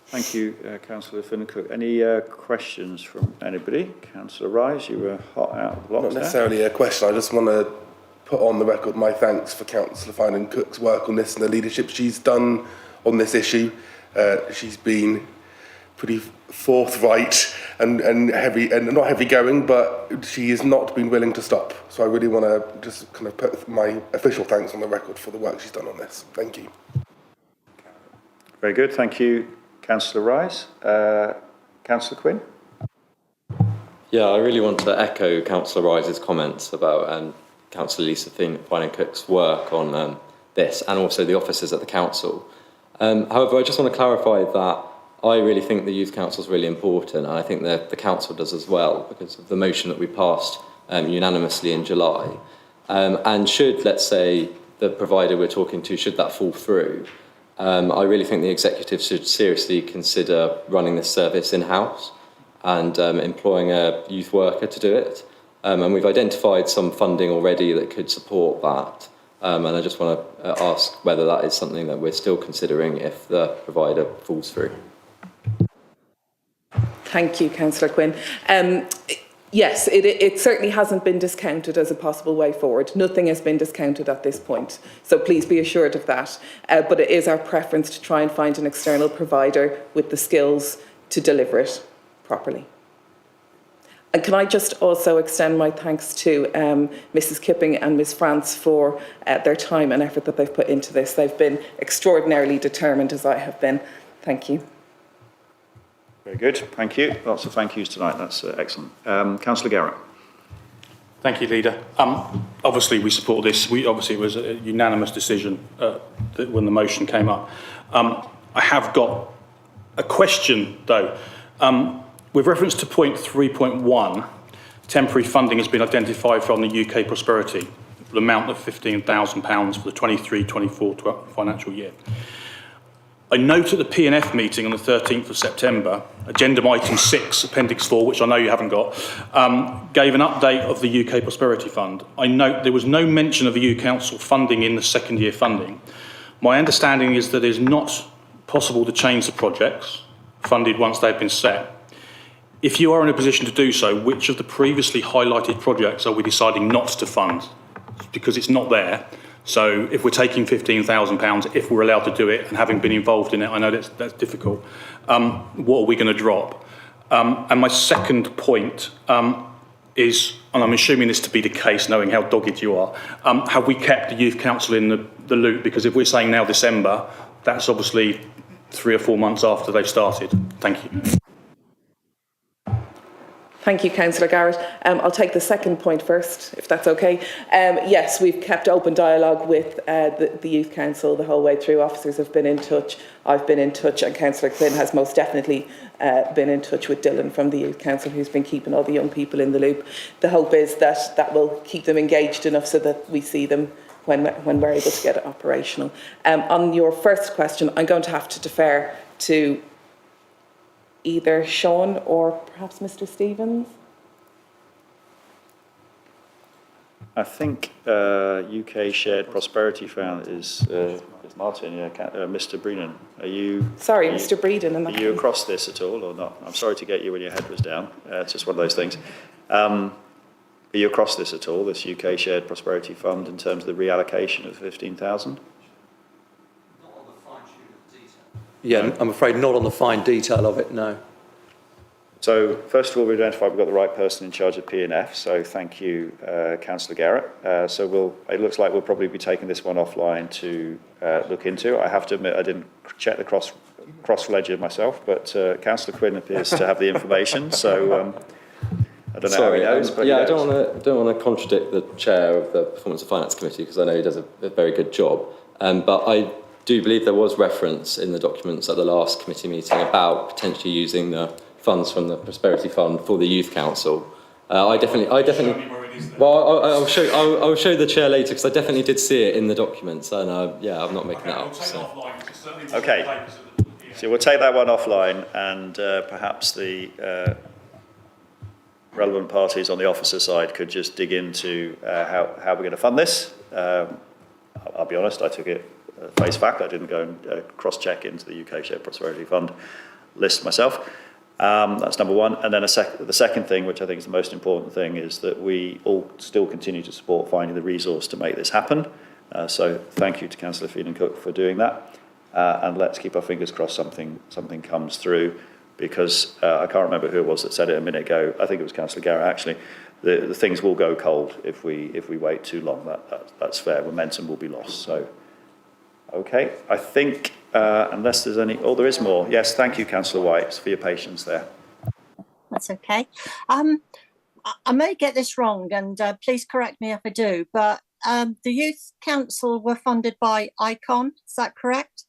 Thank you, Councillor Finnan Cook. Any questions from anybody? Councillor Rise, you were hot out of the blocks. Not necessarily a question. I just want to put on the record my thanks for Councillor Finan Cook's work on this and the leadership she's done on this issue. She's been pretty forthright and heavy, and not heavy going, but she has not been willing to stop. So I really want to just kind of put my official thanks on the record for the work she's done on this. Thank you. Very good. Thank you, Councillor Rise. Councillor Quinn? Yeah, I really want to echo Councillor Rise's comments about Councillor Lisa Finan Cook's work on this, and also the officers at the council. However, I just want to clarify that I really think the Youth Council is really important, and I think that the council does as well, because of the motion that we passed unanimously in July. And should, let's say, the provider we're talking to, should that fall through, I really think the executive should seriously consider running this service in-house and employing a youth worker to do it. And we've identified some funding already that could support that. And I just want to ask whether that is something that we're still considering if the provider falls through. Thank you, Councillor Quinn. Yes, it certainly hasn't been discounted as a possible way forward. Nothing has been discounted at this point. So please be assured of that. But it is our preference to try and find an external provider with the skills to deliver it properly. And can I just also extend my thanks to Mrs. Kipping and Ms. France for their time and effort that they've put into this. They've been extraordinarily determined, as I have been. Thank you. Very good. Thank you. Lots of thank yous tonight. That's excellent. Councillor Garrett. Thank you, Leader. Obviously, we support this. Obviously, it was a unanimous decision when the motion came up. I have got a question, though. With reference to point 3.1, temporary funding has been identified from the UK Prosperity, the amount of £15,000 for the 23-24 financial year. I note at the P&F meeting on the 13th of September, agenda item 6, appendix 4, which I know you haven't got, gave an update of the UK Prosperity Fund. I note there was no mention of the EU Council funding in the second year funding. My understanding is that it is not possible to change the projects funded once they've been set. If you are in a position to do so, which of the previously highlighted projects are we deciding not to fund? Because it's not there. So if we're taking £15,000, if we're allowed to do it, and having been involved in it, I know that's difficult, what are we going to drop? And my second point is, and I'm assuming this to be the case, knowing how dogged you are, have we kept the Youth Council in the loop? Because if we're saying now December, that's obviously 3 or 4 months after they've started. Thank you. Thank you, Councillor Garrett. I'll take the second point first, if that's okay. Yes, we've kept open dialogue with the Youth Council the whole way through. Officers have been in touch, I've been in touch, and Councillor Quinn has most definitely been in touch with Dylan from the Youth Council, who's been keeping all the young people in the loop. The hope is that that will keep them engaged enough so that we see them when we're able to get it operational. On your first question, I'm going to have to defer to either Sean or perhaps Mr. Stevens. I think UK Shared Prosperity Fund is Martin, yeah, Mr. Brennan. Sorry, Mr. Breeden. Are you across this at all or not? I'm sorry to get you when your head was down. It's just one of those things. Are you across this at all, this UK Shared Prosperity Fund, in terms of the reallocation of 15,000? Yeah, I'm afraid not on the fine detail of it, no. So, first of all, we identified we've got the right person in charge of P&F, so thank you, Councillor Garrett. So it looks like we'll probably be taking this one offline to look into. I have to admit I didn't check the cross-ledger myself, but Councillor Quinn appears to have the information, so I don't know how he knows. But yeah, I don't want to contradict the chair of the Performance and Finance Committee, because I know he does a very good job, but I do believe there was reference in the documents at the last committee meeting about potentially using the funds from the Prosperity Fund for the Youth Council. I definitely. Well, I'll show the chair later, because I definitely did see it in the documents, and yeah, I'm not making that up. So. Okay, so we'll take that one offline, and perhaps the relevant parties on the officer side could just dig into how we're going to fund this. I'll be honest, I took it face fact. I didn't go and cross-check into the UK Shared Prosperity Fund list myself. That's number one. And then the second thing, which I think is the most important thing, is that we all still continue to support finding the resource to make this happen. So thank you to Councillor Phelan Cook for doing that. And let's keep our fingers crossed something comes through, because I can't remember who it was that said it a minute ago. I think it was Councillor Garrett, actually. The things will go cold if we wait too long. That's fair. Momentum will be lost. So, okay. I think, unless there's any... Oh, there is more. Yes, thank you, Councillor White, for your patience there. That's okay. I may get this wrong, and please correct me if I do, but the Youth Council were funded by ICON, is that correct?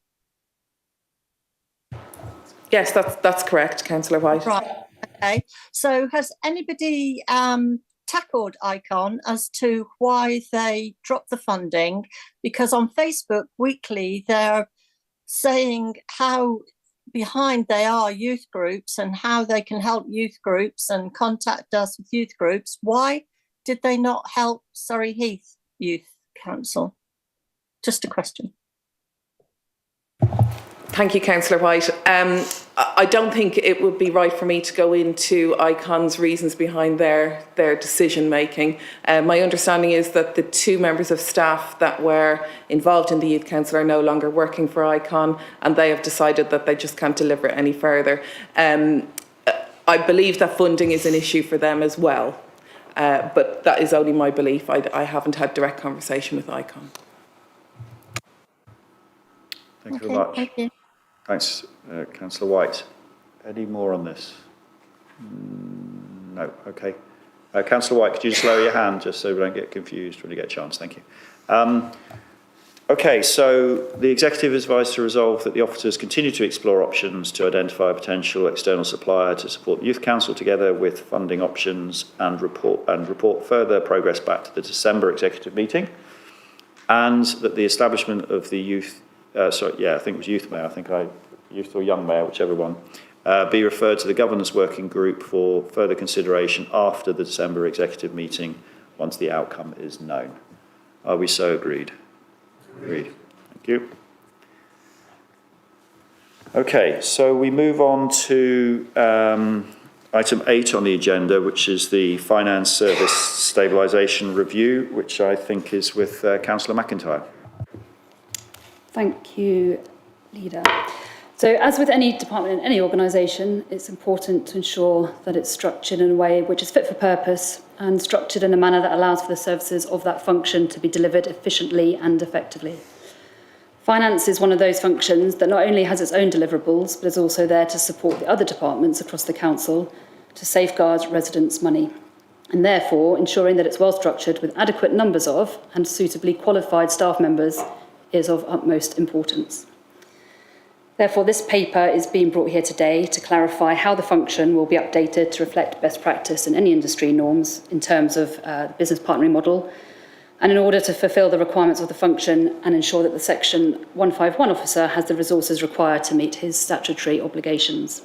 Yes, that's correct, Councillor White. Right, okay. So has anybody tackled ICON as to why they dropped the funding? Because on Facebook weekly, they're saying how behind they are youth groups and how they can help youth groups and contact us with youth groups. Why did they not help Surrey Heath Youth Council? Just a question. Thank you, Councillor White. I don't think it would be right for me to go into ICON's reasons behind their decision making. My understanding is that the 2 members of staff that were involved in the Youth Council are no longer working for ICON, and they have decided that they just can't deliver it any further. I believe that funding is an issue for them as well, but that is only my belief. I haven't had direct conversation with ICON. Thank you very much. Thank you. Thanks, Councillor White. Any more on this? No. Okay. Councillor White, could you just lower your hand just so we don't get confused when you get a chance? Thank you. Okay, so the Executive is advised to resolve that the officers continue to explore options to identify a potential external supplier to support the Youth Council, together with funding options, and report further progress back to the December Executive meeting, and that the establishment of the Youth I think it was Youth Mayor, Youth or Young Mayor, whichever one, be referred to the Governance Working Group for further consideration after the December Executive meeting, once the outcome is known. Are we so agreed? Agreed. Thank you. Okay, so we move on to item 8 on the agenda, which is the Finance Service Stabilisation Review, which I think is with Councillor McIntyre. Thank you, Leader. So as with any department in any organisation, it's important to ensure that it's structured in a way which is fit for purpose and structured in a manner that allows for the services of that function to be delivered efficiently and effectively. Finance is one of those functions that not only has its own deliverables, but is also there to support the other departments across the council to safeguard residents' money, and therefore ensuring that it's well structured with adequate numbers of and suitably qualified staff members is of utmost importance. Therefore, this paper is being brought here today to clarify how the function will be updated to reflect best practice in any industry norms in terms of the business partnering model, and in order to fulfil the requirements of the function and ensure that the Section 151 officer has the resources required to meet his statutory obligations.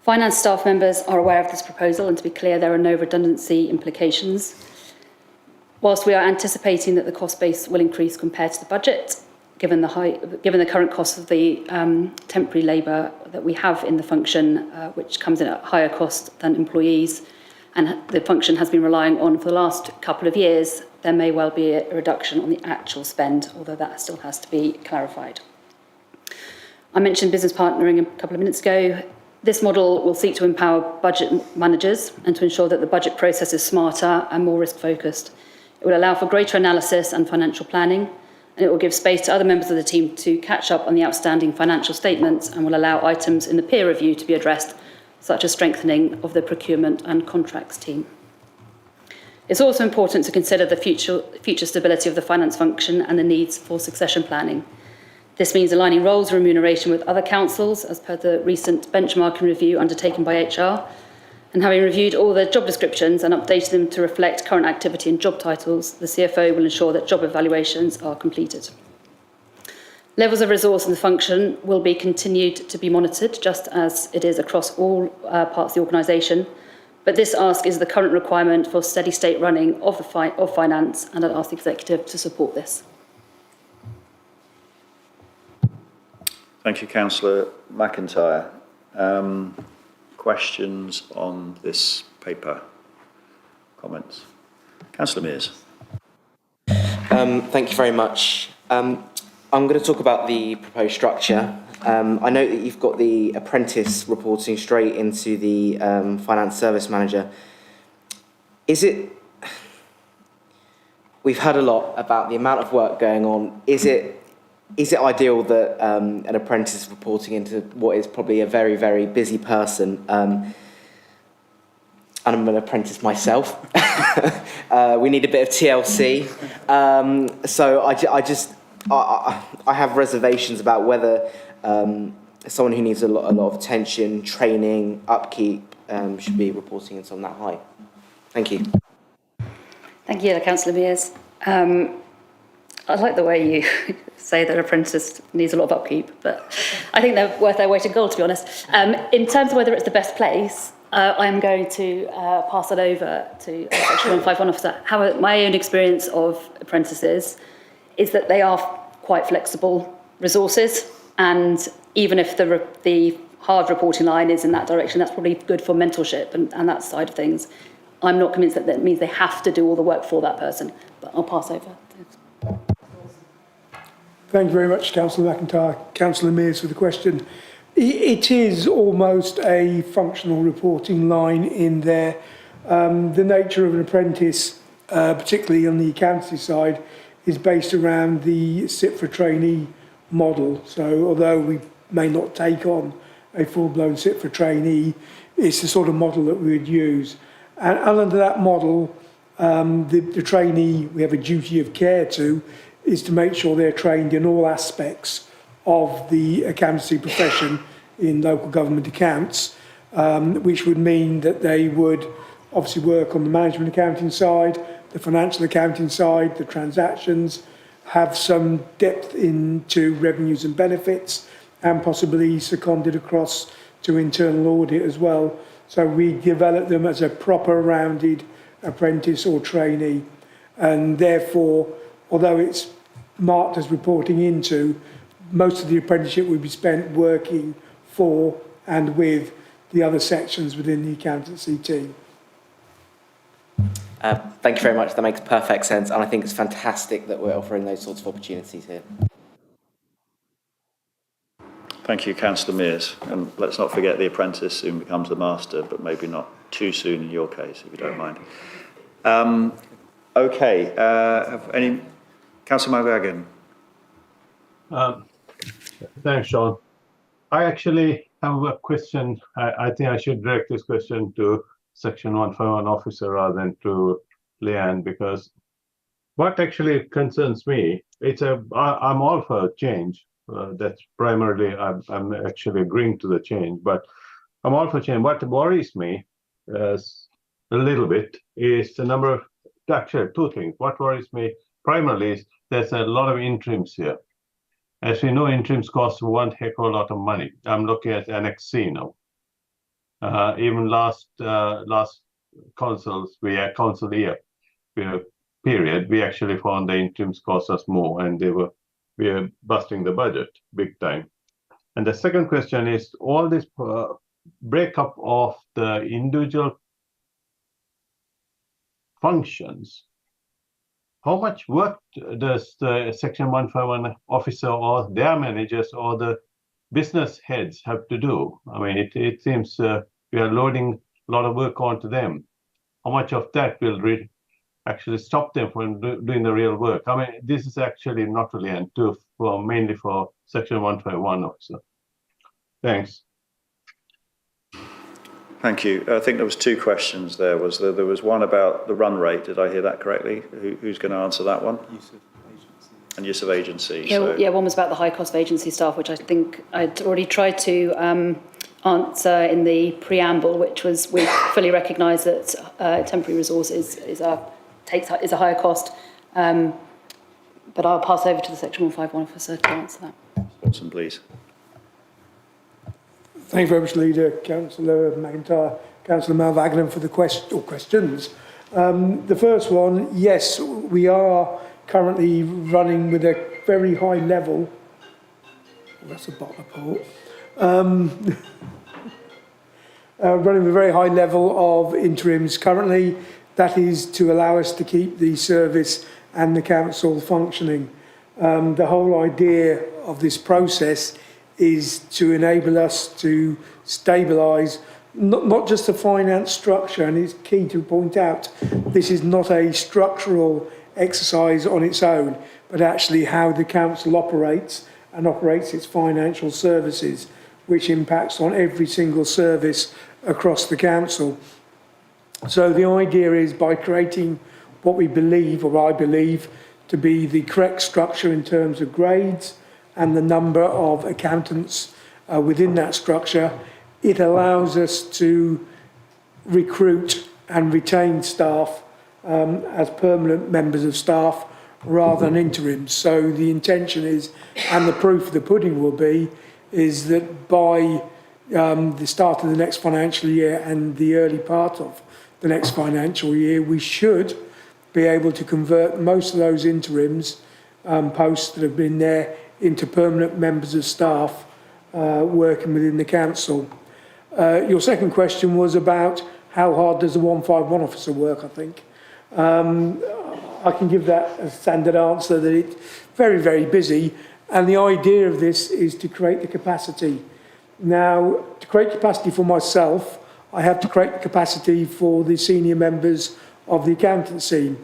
Finance staff members are aware of this proposal, and to be clear, there are no redundancy implications. Whilst we are anticipating that the cost base will increase compared to the budget, given the current cost of the temporary labour that we have in the function, which comes in at higher cost than employees, and the function has been relying on for the last couple of years, there may well be a reduction on the actual spend, although that still has to be clarified. I mentioned business partnering a couple of minutes ago. This model will seek to empower budget managers and to ensure that the budget process is smarter and more risk-focused. It will allow for greater analysis and financial planning, and it will give space to other members of the team to catch up on the outstanding financial statements, and will allow items in the peer review to be addressed, such as strengthening of the procurement and contracts team. It's also important to consider the future stability of the finance function and the needs for succession planning. This means aligning roles and remuneration with other councils, as per the recent benchmarking review undertaken by HR, and having reviewed all the job descriptions and updated them to reflect current activity and job titles, the CFO will ensure that job evaluations are completed. Levels of resource in the function will be continued to be monitored, just as it is across all parts of the organisation, but this ask is the current requirement for steady state running of finance, and I'd ask the Executive to support this. Thank you, Councillor McIntyre. Questions on this paper? Comments? Councillor Mears. Thank you very much. I'm going to talk about the proposed structure. I know that you've got the apprentice reporting straight into the finance service manager. We've heard a lot about the amount of work going on. Is it ideal that an apprentice is reporting into what is probably a very, very busy person? And I'm an apprentice myself. We need a bit of TLC. So I have reservations about whether someone who needs a lot of attention, training, upkeep should be reporting in someone that high. Thank you. Thank you, Councillor Mears. I like the way you say that apprentice needs a lot of upkeep, but I think they're worth their weight in gold, to be honest. In terms of whether it's the best place, I am going to pass it over to Section 151 officer. However, my own experience of apprentices is that they are quite flexible resources, and even if the hard reporting line is in that direction, that's probably good for mentorship and that side of things. I'm not convinced that means they have to do all the work for that person, but I'll pass over. Thank you very much, Councillor McIntyre. Councillor Mears for the question. It is almost a functional reporting line in there. The nature of an apprentice, particularly on the accountancy side, is based around the sit for trainee model. So although we may not take on a full-blown sit for trainee, it's the sort of model that we would use. And under that model, the trainee we have a duty of care to is to make sure they're trained in all aspects of the accountancy profession in local government accounts, which would mean that they would obviously work on the management accounting side, the financial accounting side, the transactions, have some depth into revenues and benefits, and possibly seconded across to internal audit as well. So we develop them as a proper rounded apprentice or trainee, and therefore, although it's marked as reporting into, most of the apprenticeship would be spent working for and with the other sections within the accountancy team. Thank you very much. That makes perfect sense, and I think it's fantastic that we're offering those sorts of opportunities here. Thank you, Councillor Mears. And let's not forget the apprentice soon becomes the master, but maybe not too soon in your case, if you don't mind. Okay, have any... Councillor McGuigan. Thanks, Sean. I actually have a question. I think I should direct this question to Section 151 officer rather than to Leanne, because what actually concerns me, I'm all for change. That's primarily, I'm actually agreeing to the change, but I'm all for change. What worries me a little bit is the number of, actually two things. What worries me primarily is there's a lot of interims here. As we know, interims cost one heck of a lot of money. I'm looking at Annex C now. Even last council year period, we actually found the interims cost us more, and we are busting the budget big time. And the second question is all this breakup of the individual functions. How much work does the Section 151 officer or their managers or the business heads have to do? I mean, it seems we are loading a lot of work onto them. How much of that will actually stop them from doing the real work? I mean, this is actually not really mainly for Section 151 officer. Thanks. Thank you. I think there was two questions there. There was one about the run rate. Did I hear that correctly? Who's going to answer that one? Use of agency. And use of agency. Yeah, one was about the high cost of agency staff, which I think I'd already tried to answer in the preamble, which was we fully recognise that temporary resources is a higher cost. But I'll pass over to the Section 151 officer to answer that. Watson, please. Thank you very much, Leader. Councillor McIntyre, Councillor Malvagnan for the questions. The first one, yes, we are currently running with a very high level. Oh, that's a bottle of port. running with a very high level of interims currently. That is to allow us to keep the service and the council functioning. The whole idea of this process is to enable us to stabilise not just the finance structure, and it's key to point out this is not a structural exercise on its own, but actually how the council operates and operates its financial services, which impacts on every single service across the council. So the idea is by creating what we believe, or I believe, to be the correct structure in terms of grades and the number of accountants within that structure, it allows us to recruit and retain staff as permanent members of staff rather than interims. So the intention is, and the proof of the pudding will be, is that by the start of the next financial year and the early part of the next financial year, we should be able to convert most of those interims posts that have been there into permanent members of staff working within the council. Your second question was about how hard does the 151 officer work, I think. I can give that a standard answer that it's very, very busy. And the idea of this is to create the capacity. Now, to create capacity for myself, I have to create the capacity for the senior members of the accountancy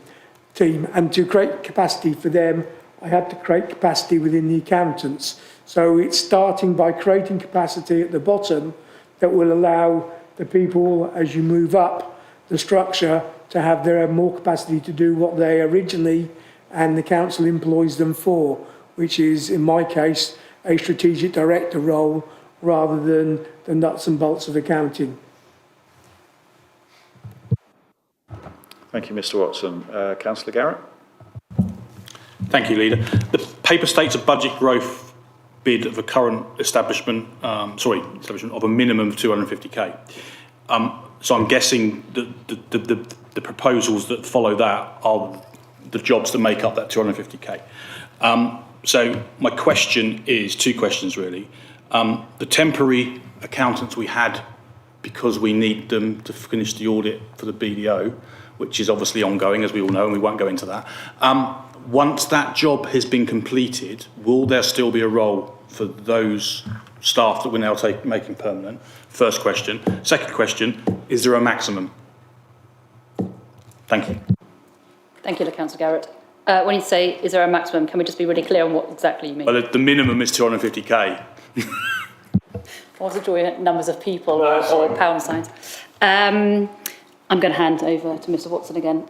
team. And to create capacity for them, I have to create capacity within the accountants. So it's starting by creating capacity at the bottom that will allow the people, as you move up the structure, to have their more capacity to do what they originally and the council employs them for, which is, in my case, a strategic director role rather than the nuts and bolts of accounting. Thank you, Mr Watson. Councillor Garrett? Thank you, Leader. The paper states a budget growth bid of a current establishment of a minimum of 250k. So I'm guessing that the proposals that follow that are the jobs that make up that 250k. So my question is, two questions really. The temporary accountants we had because we need them to finish the audit for the BDO, which is obviously ongoing, as we all know, and we won't go into that. Once that job has been completed, will there still be a role for those staff that we're now making permanent? First question. Second question, is there a maximum? Thank you. Thank you, Councillor Garrett. When you say, is there a maximum, can we just be really clear on what exactly you mean? Well, the minimum is 250k. I wasn't sure numbers of people or pound signs. I'm going to hand over to Mr Watson again.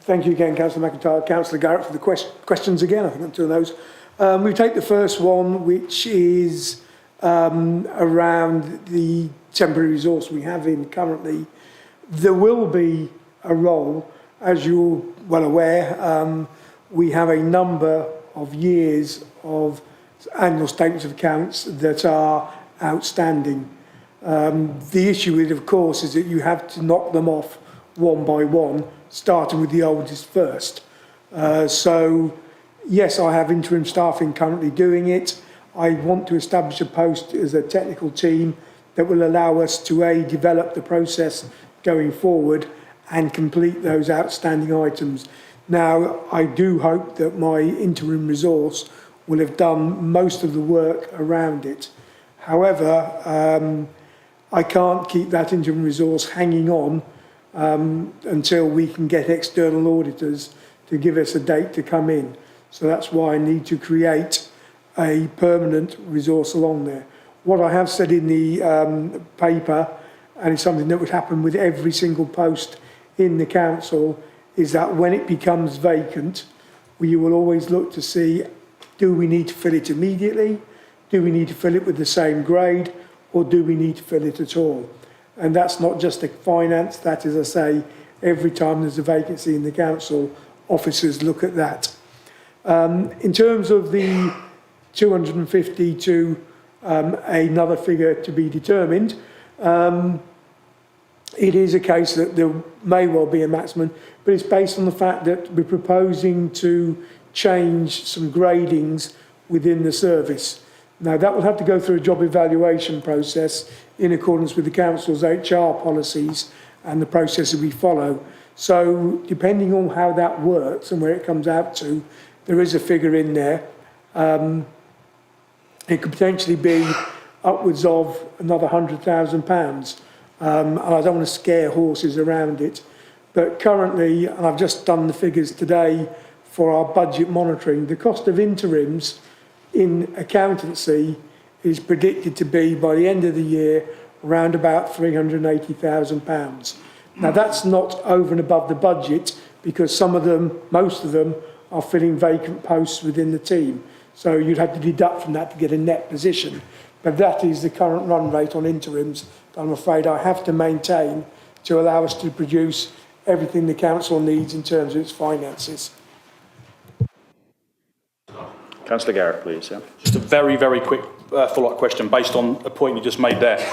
Thank you again, Councillor McIntyre. Councillor Garrett for the questions again. I think I'm two of those. We take the first one, which is around the temporary resource we have in currently. There will be a role, as you're well aware. We have a number of years of annual statements of accounts that are outstanding. The issue with it, of course, is that you have to knock them off one by one, starting with the oldest first. So, yes, I have interim staffing currently doing it. I want to establish a post as a technical team that will allow us to, A, develop the process going forward and complete those outstanding items. Now, I do hope that my interim resource will have done most of the work around it. However, I can't keep that interim resource hanging on until we can get external auditors to give us a date to come in. So that's why I need to create a permanent resource along there. What I have said in the paper, and it's something that would happen with every single post in the council, is that when it becomes vacant, you will always look to see, do we need to fill it immediately? Do we need to fill it with the same grade? Or do we need to fill it at all? And that's not just a finance, that is, I say, every time there's a vacancy in the council, officers look at that. In terms of the 250 to another figure to be determined, it is a case that there may well be a maximum, but it's based on the fact that we're proposing to change some gradings within the service. Now, that will have to go through a job evaluation process in accordance with the council's HR policies and the process that we follow. So, depending on how that works and where it comes out to, there is a figure in there. It could potentially be upwards of another £100,000. And I don't want to scare horses around it. But currently, and I've just done the figures today for our budget monitoring, the cost of interims in accountancy is predicted to be, by the end of the year, around about £380,000. Now, that's not over and above the budget, because some of them, most of them, are filling vacant posts within the team. So you'd have to deduct from that to get a net position. But that is the current run rate on interims that I'm afraid I have to maintain to allow us to produce everything the council needs in terms of its finances. Councillor Garrett, please. Yeah. Just a very, very quick follow-up question based on a point you just made there.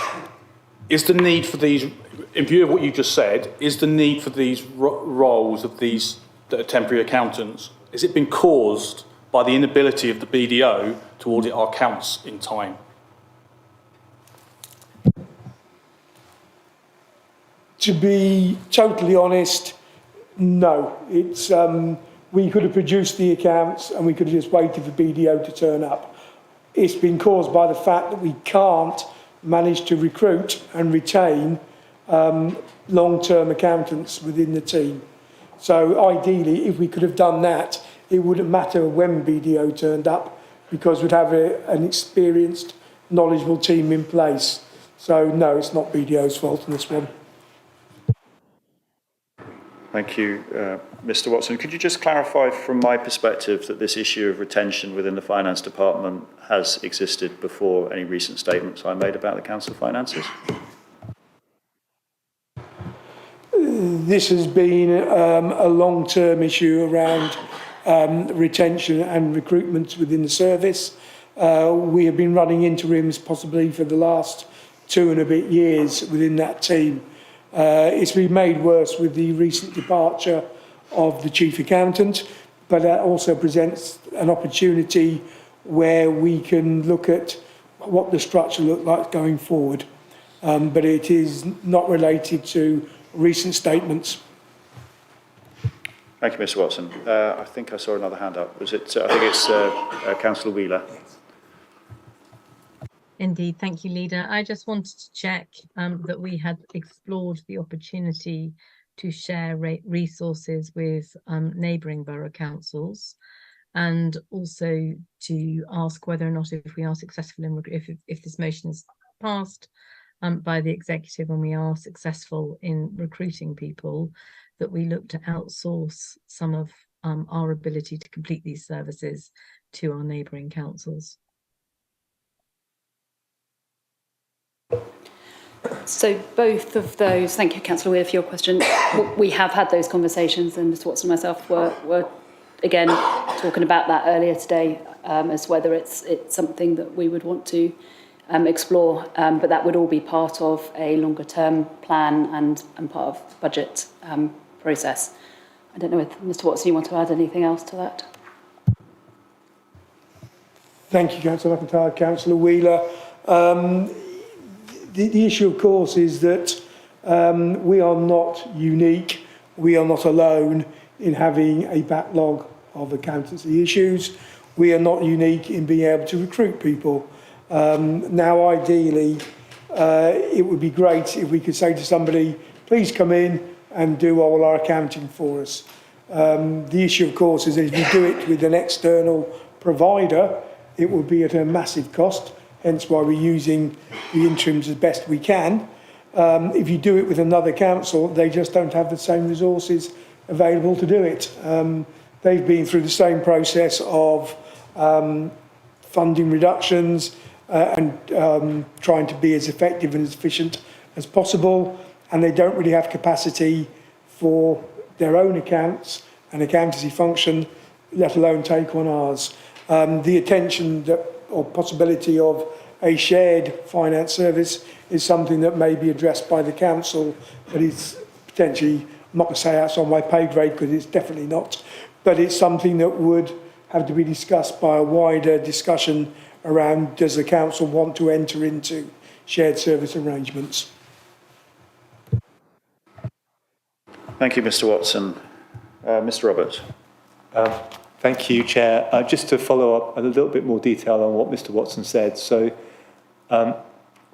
Is the need for these, in view of what you just said, is the need for these roles of these that are temporary accountants, has it been caused by the inability of the BDO to audit our accounts in time? To be totally honest, no. It's we could have produced the accounts and we could have just waited for BDO to turn up. It's been caused by the fact that we can't manage to recruit and retain long-term accountants within the team. So ideally, if we could have done that, it wouldn't matter when BDO turned up, because we'd have an experienced, knowledgeable team in place. So no, it's not BDO's fault in this one. Thank you, Mr. Watson. Could you just clarify from my perspective that this issue of retention within the finance department has existed before any recent statements I made about the council finances? This has been a long-term issue around retention and recruitment within the service. We have been running interims possibly for the last 2 and a bit years within that team. It's been made worse with the recent departure of the chief accountant, but that also presents an opportunity where we can look at what the structure looks like going forward. But it is not related to recent statements. Thank you, Mr. Watson. I think I saw another hand up. Was it? I think it's Councillor Wheeler. Indeed, thank you, Leader. I just wanted to check that we had explored the opportunity to share resources with neighbouring borough councils, and also to ask whether or not, if we are successful in, if this motion is passed by the executive and we are successful in recruiting people, that we look to outsource some of our ability to complete these services to our neighbouring councils. So both of those, thank you, Councillor Weir, for your question. We have had those conversations, and Mr. Watson and myself were again talking about that earlier today, as whether it's something that we would want to explore, but that would all be part of a longer term plan and part of the budget process. I don't know if Mr. Watson, you want to add anything else to that? Thank you, Councillor McIntyre. Councillor Wheeler. The issue, of course, is that we are not unique. We are not alone in having a backlog of accountancy issues. We are not unique in being able to recruit people. Now, ideally, it would be great if we could say to somebody, please come in and do all our accounting for us. The issue, of course, is that if you do it with an external provider, it will be at a massive cost. Hence why we're using the interims as best we can. If you do it with another council, they just don't have the same resources available to do it. They've been through the same process of funding reductions and trying to be as effective and as efficient as possible, and they don't really have capacity for their own accounts and accountancy function, let alone take on ours. The attention that, or possibility of a shared finance service is something that may be addressed by the council, but it's potentially, I'm not going to say that's on my pay grade because it's definitely not, but it's something that would have to be discussed by a wider discussion around does the council want to enter into shared service arrangements. Thank you, Mr. Watson. Mr. Roberts. Thank you, Chair. Just to follow up a little bit more detail on what Mr. Watson said. So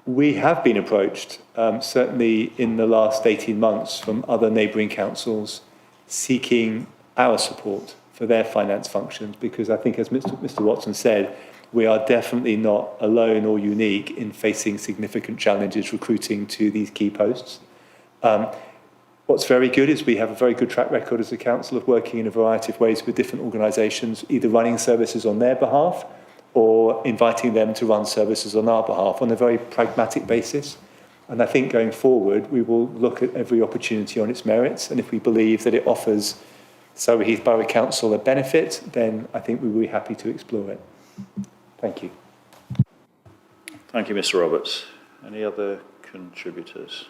we have been approached, certainly in the last 18 months, from other neighbouring councils seeking our support for their finance functions, because I think, as Mr. Watson said, we are definitely not alone or unique in facing significant challenges recruiting to these key posts. What's very good is we have a very good track record as a council of working in a variety of ways with different organisations, either running services on their behalf or inviting them to run services on our behalf on a very pragmatic basis. And I think going forward, we will look at every opportunity on its merits. And if we believe that it offers Surrey Heath Borough Council a benefit, then I think we will be happy to explore it. Thank you. Thank you, Mr. Roberts. Any other contributors?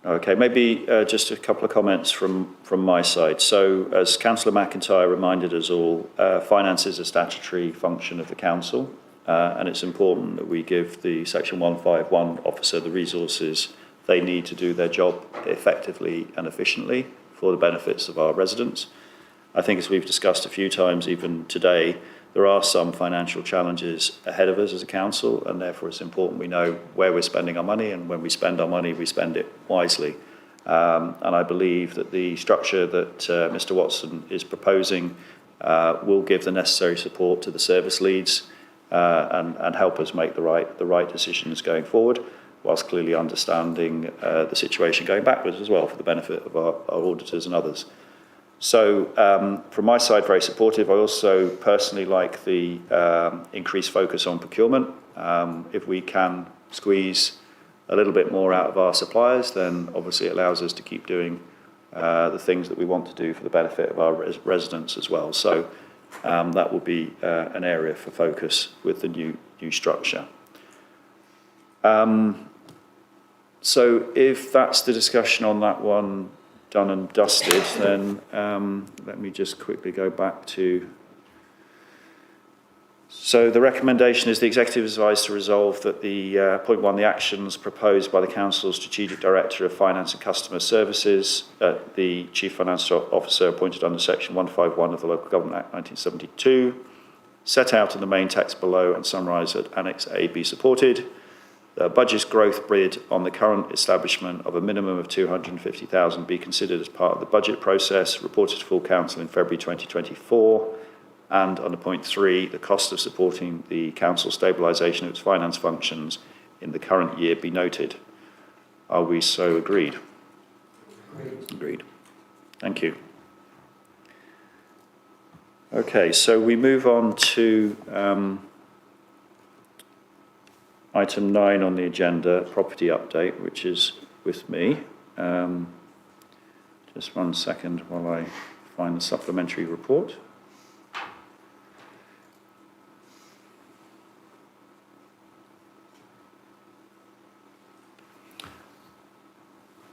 Okay, maybe just a couple of comments from my side. So, as Councillor McIntyre reminded us all, finance is a statutory function of the council, and it's important that we give the Section 151 officer the resources they need to do their job effectively and efficiently for the benefits of our residents. I think, as we've discussed a few times, even today, there are some financial challenges ahead of us as a council, and therefore it's important we know where we're spending our money, and when we spend our money, we spend it wisely. And I believe that the structure that Mr. Watson is proposing will give the necessary support to the service leads and help us make the right decisions going forward, whilst clearly understanding the situation going backwards as well for the benefit of our auditors and others. So from my side, very supportive. I also personally like the increased focus on procurement. If we can squeeze a little bit more out of our suppliers, then obviously it allows us to keep doing the things that we want to do for the benefit of our residents as well. So that will be an area for focus with the new structure. So if that's the discussion on that one done and dusted, then let me just quickly go back to... So the recommendation is the Executive is advised to resolve that the point one, the actions proposed by the Council's Strategic Director of Finance and Customer Services, the Chief Financial Officer appointed under Section 151 of the Local Government Act 1972, set out in the main text below and summarised at Annex A, be supported. The budget growth bid on the current establishment of a minimum of 250,000 be considered as part of the budget process, reported to full council in February 2024. And under point 3, the cost of supporting the council stabilisation of its finance functions in the current year be noted. Are we so agreed? Agreed. Thank you. Okay, so we move on to item 9 on the agenda, property update, which is with me. Just 1 second while I find the supplementary report.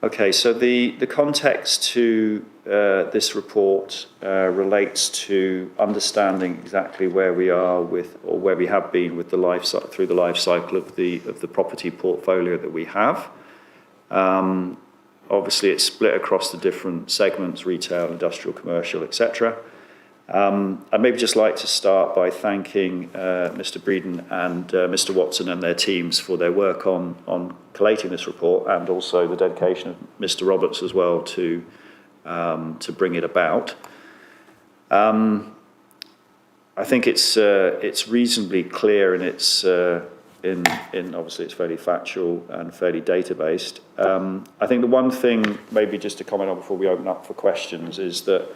Okay, so the context to this report relates to understanding exactly where we are with, or where we have been with the life through the life cycle of the property portfolio that we have. Obviously, it's split across the different segments: retail, industrial, commercial, etc. I'd maybe just like to start by thanking Mr. Breeden and Mr. Watson and their teams for their work on collating this report, and also the dedication of Mr. Roberts as well to bring it about. I think it's reasonably clear, and it's in obviously it's fairly factual and fairly data based. I think the one thing maybe just to comment on before we open up for questions is that,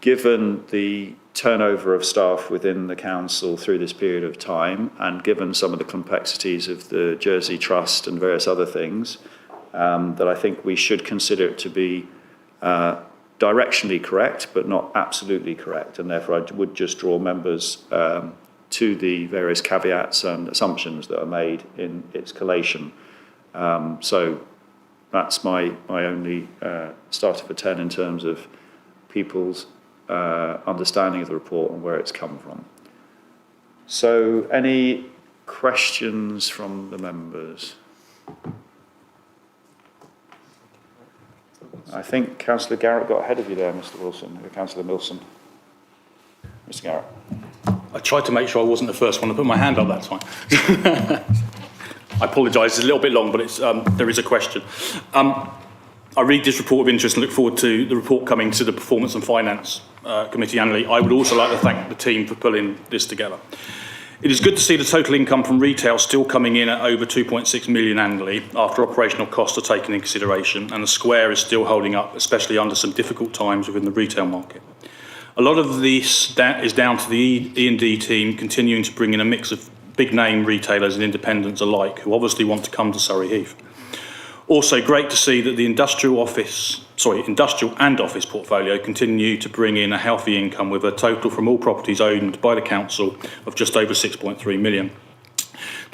given the turnover of staff within the council through this period of time, and given some of the complexities of the Jersey Trust and various other things, that I think we should consider it to be directionally correct, but not absolutely correct. And therefore, I would just draw members to the various caveats and assumptions that are made in its collation. So that's my only starter for 10 in terms of people's understanding of the report and where it's come from. So, any questions from the members? I think Councillor Garrett got ahead of you there, Mr. Wilson, Councillor Milson. Mr. Garrett. I tried to make sure I wasn't the first one to put my hand up that time. I apologise, it's a little bit long, but it's, there is a question. I read this report of interest and look forward to the report coming to the Performance and Finance Committee annually. I would also like to thank the team for pulling this together. It is good to see the total income from retail still coming in at over 2.6 million annually after operational costs are taken into consideration, and the Square is still holding up, especially under some difficult times within the retail market. A lot of this is down to the E&D team continuing to bring in a mix of big name retailers and independents alike who obviously want to come to Surrey Heath. Also great to see that the industrial and office portfolio continue to bring in a healthy income with a total from all properties owned by the council of just over 6.3 million.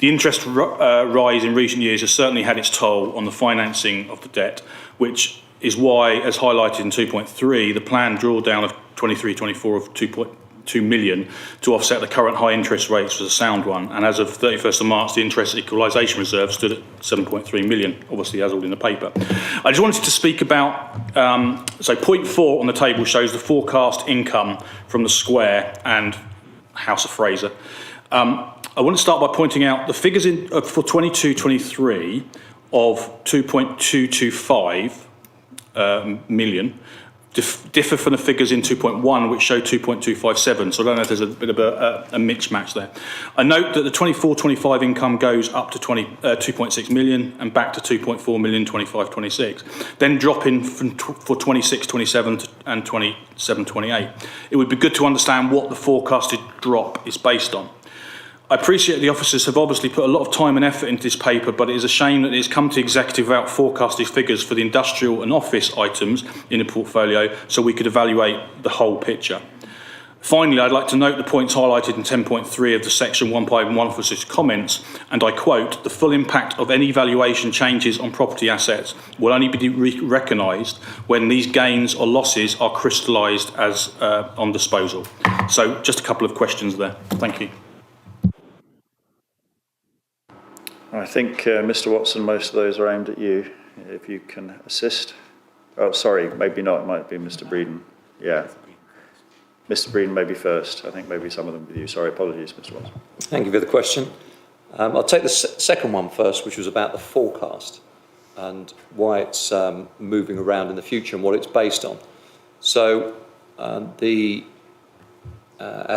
The interest rise in recent years has certainly had its toll on the financing of the debt, which is why, as highlighted in 2.3, the planned drawdown of 23-24 of 2.2 million to offset the current high interest rates was a sound one. And as of 31st of March, the interest equalisation reserve stood at 7.3 million, obviously as all in the paper. I just wanted to speak about, so point 4 on the table shows the forecast income from the Square and House of Fraser. I want to start by pointing out the figures for 22-23 of 2.225 million differ from the figures in 2.1, which show 2.257. So I don't know if there's a bit of a mismatch there. I note that the 24-25 income goes up to 2.6 million and back to 2.4 million 25-26, then dropping for 26-27 and 27-28. It would be good to understand what the forecasted drop is based on. I appreciate the officers have obviously put a lot of time and effort into this paper, but it is a shame that it's come to executive without forecasted figures for the industrial and office items in the portfolio so we could evaluate the whole picture. Finally, I'd like to note the points highlighted in 10.3 of the section 1.1 officers' comments, and I quote, the full impact of any valuation changes on property assets will only be recognised when these gains or losses are crystallised as on disposal. So just a couple of questions there. Thank you. I think, Mr. Watson, most of those are aimed at you, if you can assist. Oh, sorry, maybe not. It might be Mr. Breeden. Yeah. Mr. Breeden maybe first. I think maybe some of them with you. Sorry, apologies, Mr. Watson. Thank you for the question. I'll take the second one first, which was about the forecast and why it's moving around in the future and what it's based on. So our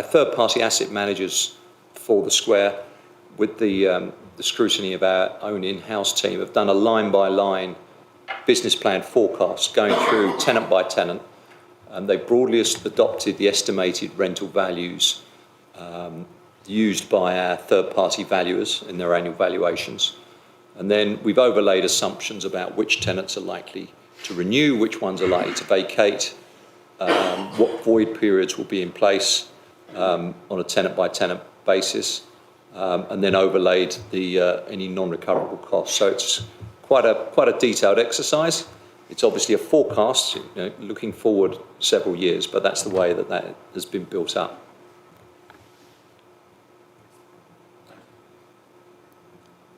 third-party asset managers for the Square, with the scrutiny of our own in-house team, have done a line-by-line business plan forecast going through tenant by tenant, and they broadly adopted the estimated rental values used by our third-party valuers in their annual valuations. And then we've overlaid assumptions about which tenants are likely to renew, which ones are likely to vacate, what void periods will be in place on a tenant-by-tenant basis, and then overlaid any non-recoverable costs. So it's quite a detailed exercise. It's obviously a forecast, looking forward several years, but that's the way that has been built up.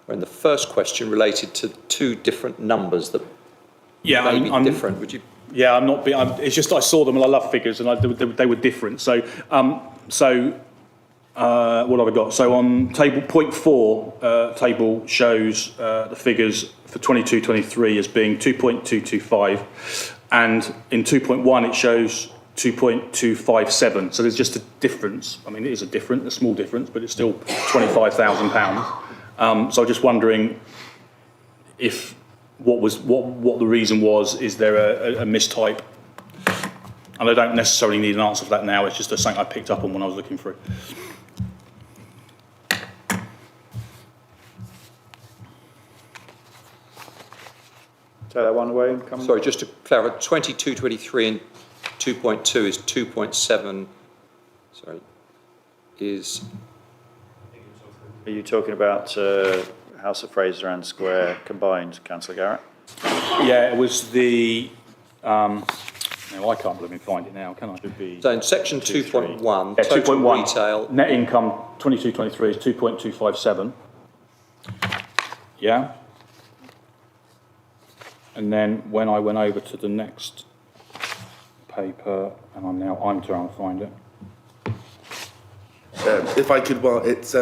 And the first question related to two different numbers that may be different. Would you? Yeah, I'm not. It's just I saw them and I love figures, and they were different. So, what have I got? So on table point 4, table shows the figures for 22-23 as being 2.225, and in 2.1 it shows 2.257. So there's just a difference. I mean, it is a small difference, but it's still £25,000. So I'm just wondering if what the reason was. Is there a mistype? And I don't necessarily need an answer for that now. It's just something I picked up on when I was looking through. Take that one away. Sorry, just to clarify, 22-23 and 2.2 is 2.7. Sorry, is. Are you talking about House of Fraser and Square combined, Councillor Garrett? Yeah, it was the Now, I can't believe find it now, can I? Should be So in section 2.1, yeah, total 2.1, retail. net income 22-23 is 2.257. Yeah. And then when I went over to the next paper, and I'm trying to find it. If I could, well, it's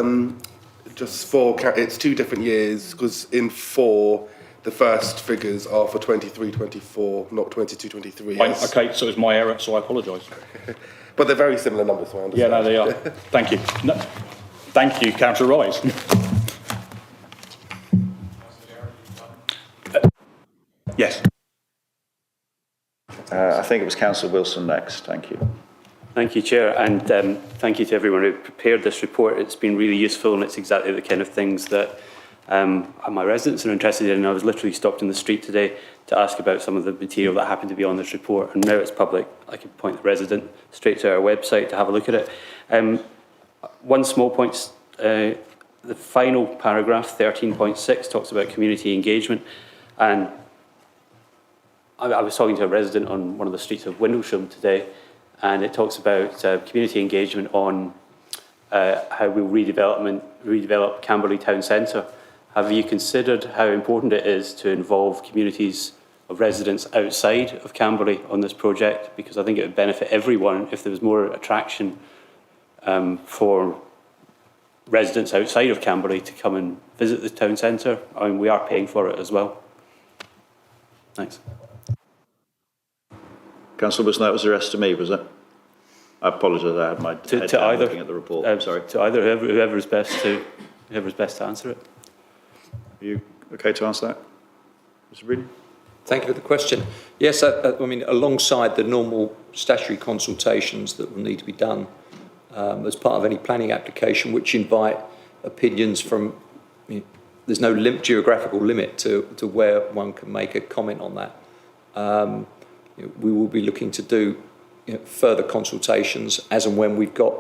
just it's 2 different years, because in 4, the first figures are for 23-24, not 22-23. Okay, so it's my error, so I apologise. But they're very similar numbers, so I understand. Yeah, no, they are. Thank you. No, thank you, Councillor Rise. Yes. I think it was Councillor Wilson next. Thank you. Thank you, Chair, and thank you to everyone who prepared this report. It's been really useful, and it's exactly the kind of things that my residents are interested in. I was literally stopped in the street today to ask about some of the material that happened to be on this report, and now it's public. I can point the resident straight to our website to have a look at it. One small point, the final paragraph, 13.6, talks about community engagement, and I was talking to a resident on one of the streets of Windlesham today, and it talks about community engagement on how we'll redevelop Camberley Town Centre. Have you considered how important it is to involve communities of residents outside of Camberley on this project? Because I think it would benefit everyone if there was more attraction for residents outside of Camberley to come and visit the town centre. I mean, we are paying for it as well. Thanks. Councillor Wilson, that was the rest of me, was it? I apologise, I had my head down looking at the report. Sorry. To either, whoever's best to answer it. Are you okay to answer that, Mr. Breeden? Thank you for the question. Yes, I mean, alongside the normal statutory consultations that will need to be done as part of any planning application, which invite opinions from, there's no geographical limit to where one can make a comment on that. We will be looking to do further consultations as and when we've got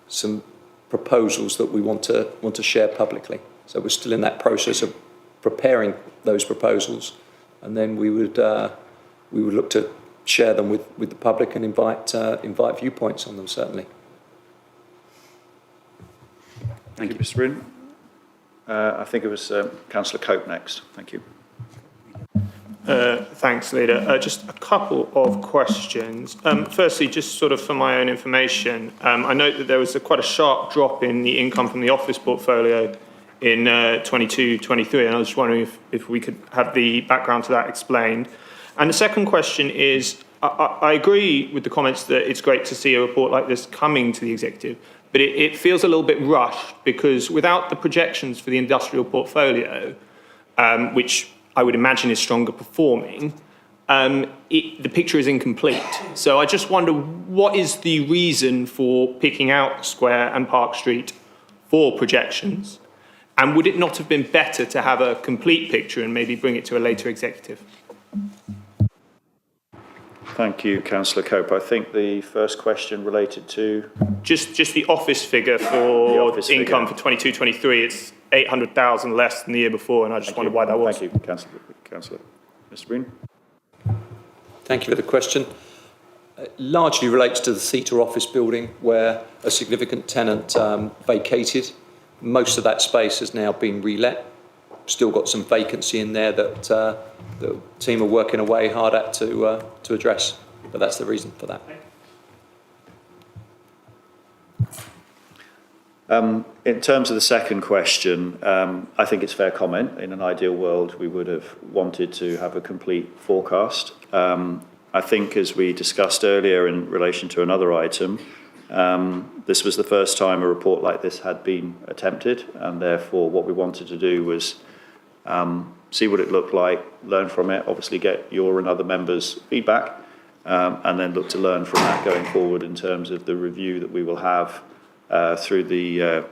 some proposals that we want to share publicly. So we're still in that process of preparing those proposals, and then we would look to share them with the public and invite viewpoints on them, certainly. Thank you, Mr. Breeden. I think it was Councillor Cope next. Thank you. Thanks, Leader. Just a couple of questions. Firstly, just sort of for my own information, I note that there was quite a sharp drop in the income from the office portfolio in 22-23, and I was just wondering if we could have the background to that explained. And the second question is, I agree with the comments that it's great to see a report like this coming to the executive, but it feels a little bit rushed, because without the projections for the industrial portfolio, which I would imagine is stronger performing, the picture is incomplete. So I just wonder, what is the reason for picking out Square and Park Street for projections? And would it not have been better to have a complete picture and maybe bring it to a later executive? Thank you, Councillor Cope. I think the first question related to... Just the office figure for income for 22-23, it's 800,000 less than the year before, and I just wondered why that was. Thank you, Councillor. Mr. Breeden. Thank you for the question. It largely relates to the Theta office building, where a significant tenant vacated. Most of that space has now been relet. Still got some vacancy in there that the team are working away hard at to address, but that's the reason for that. In terms of the second question, I think it's fair comment. In an ideal world, we would have wanted to have a complete forecast. I think, as we discussed earlier in relation to another item, this was the first time a report like this had been attempted, and therefore what we wanted to do was see what it looked like, learn from it, obviously get your and other members' feedback, and then look to learn from that going forward in terms of the review that we will have through the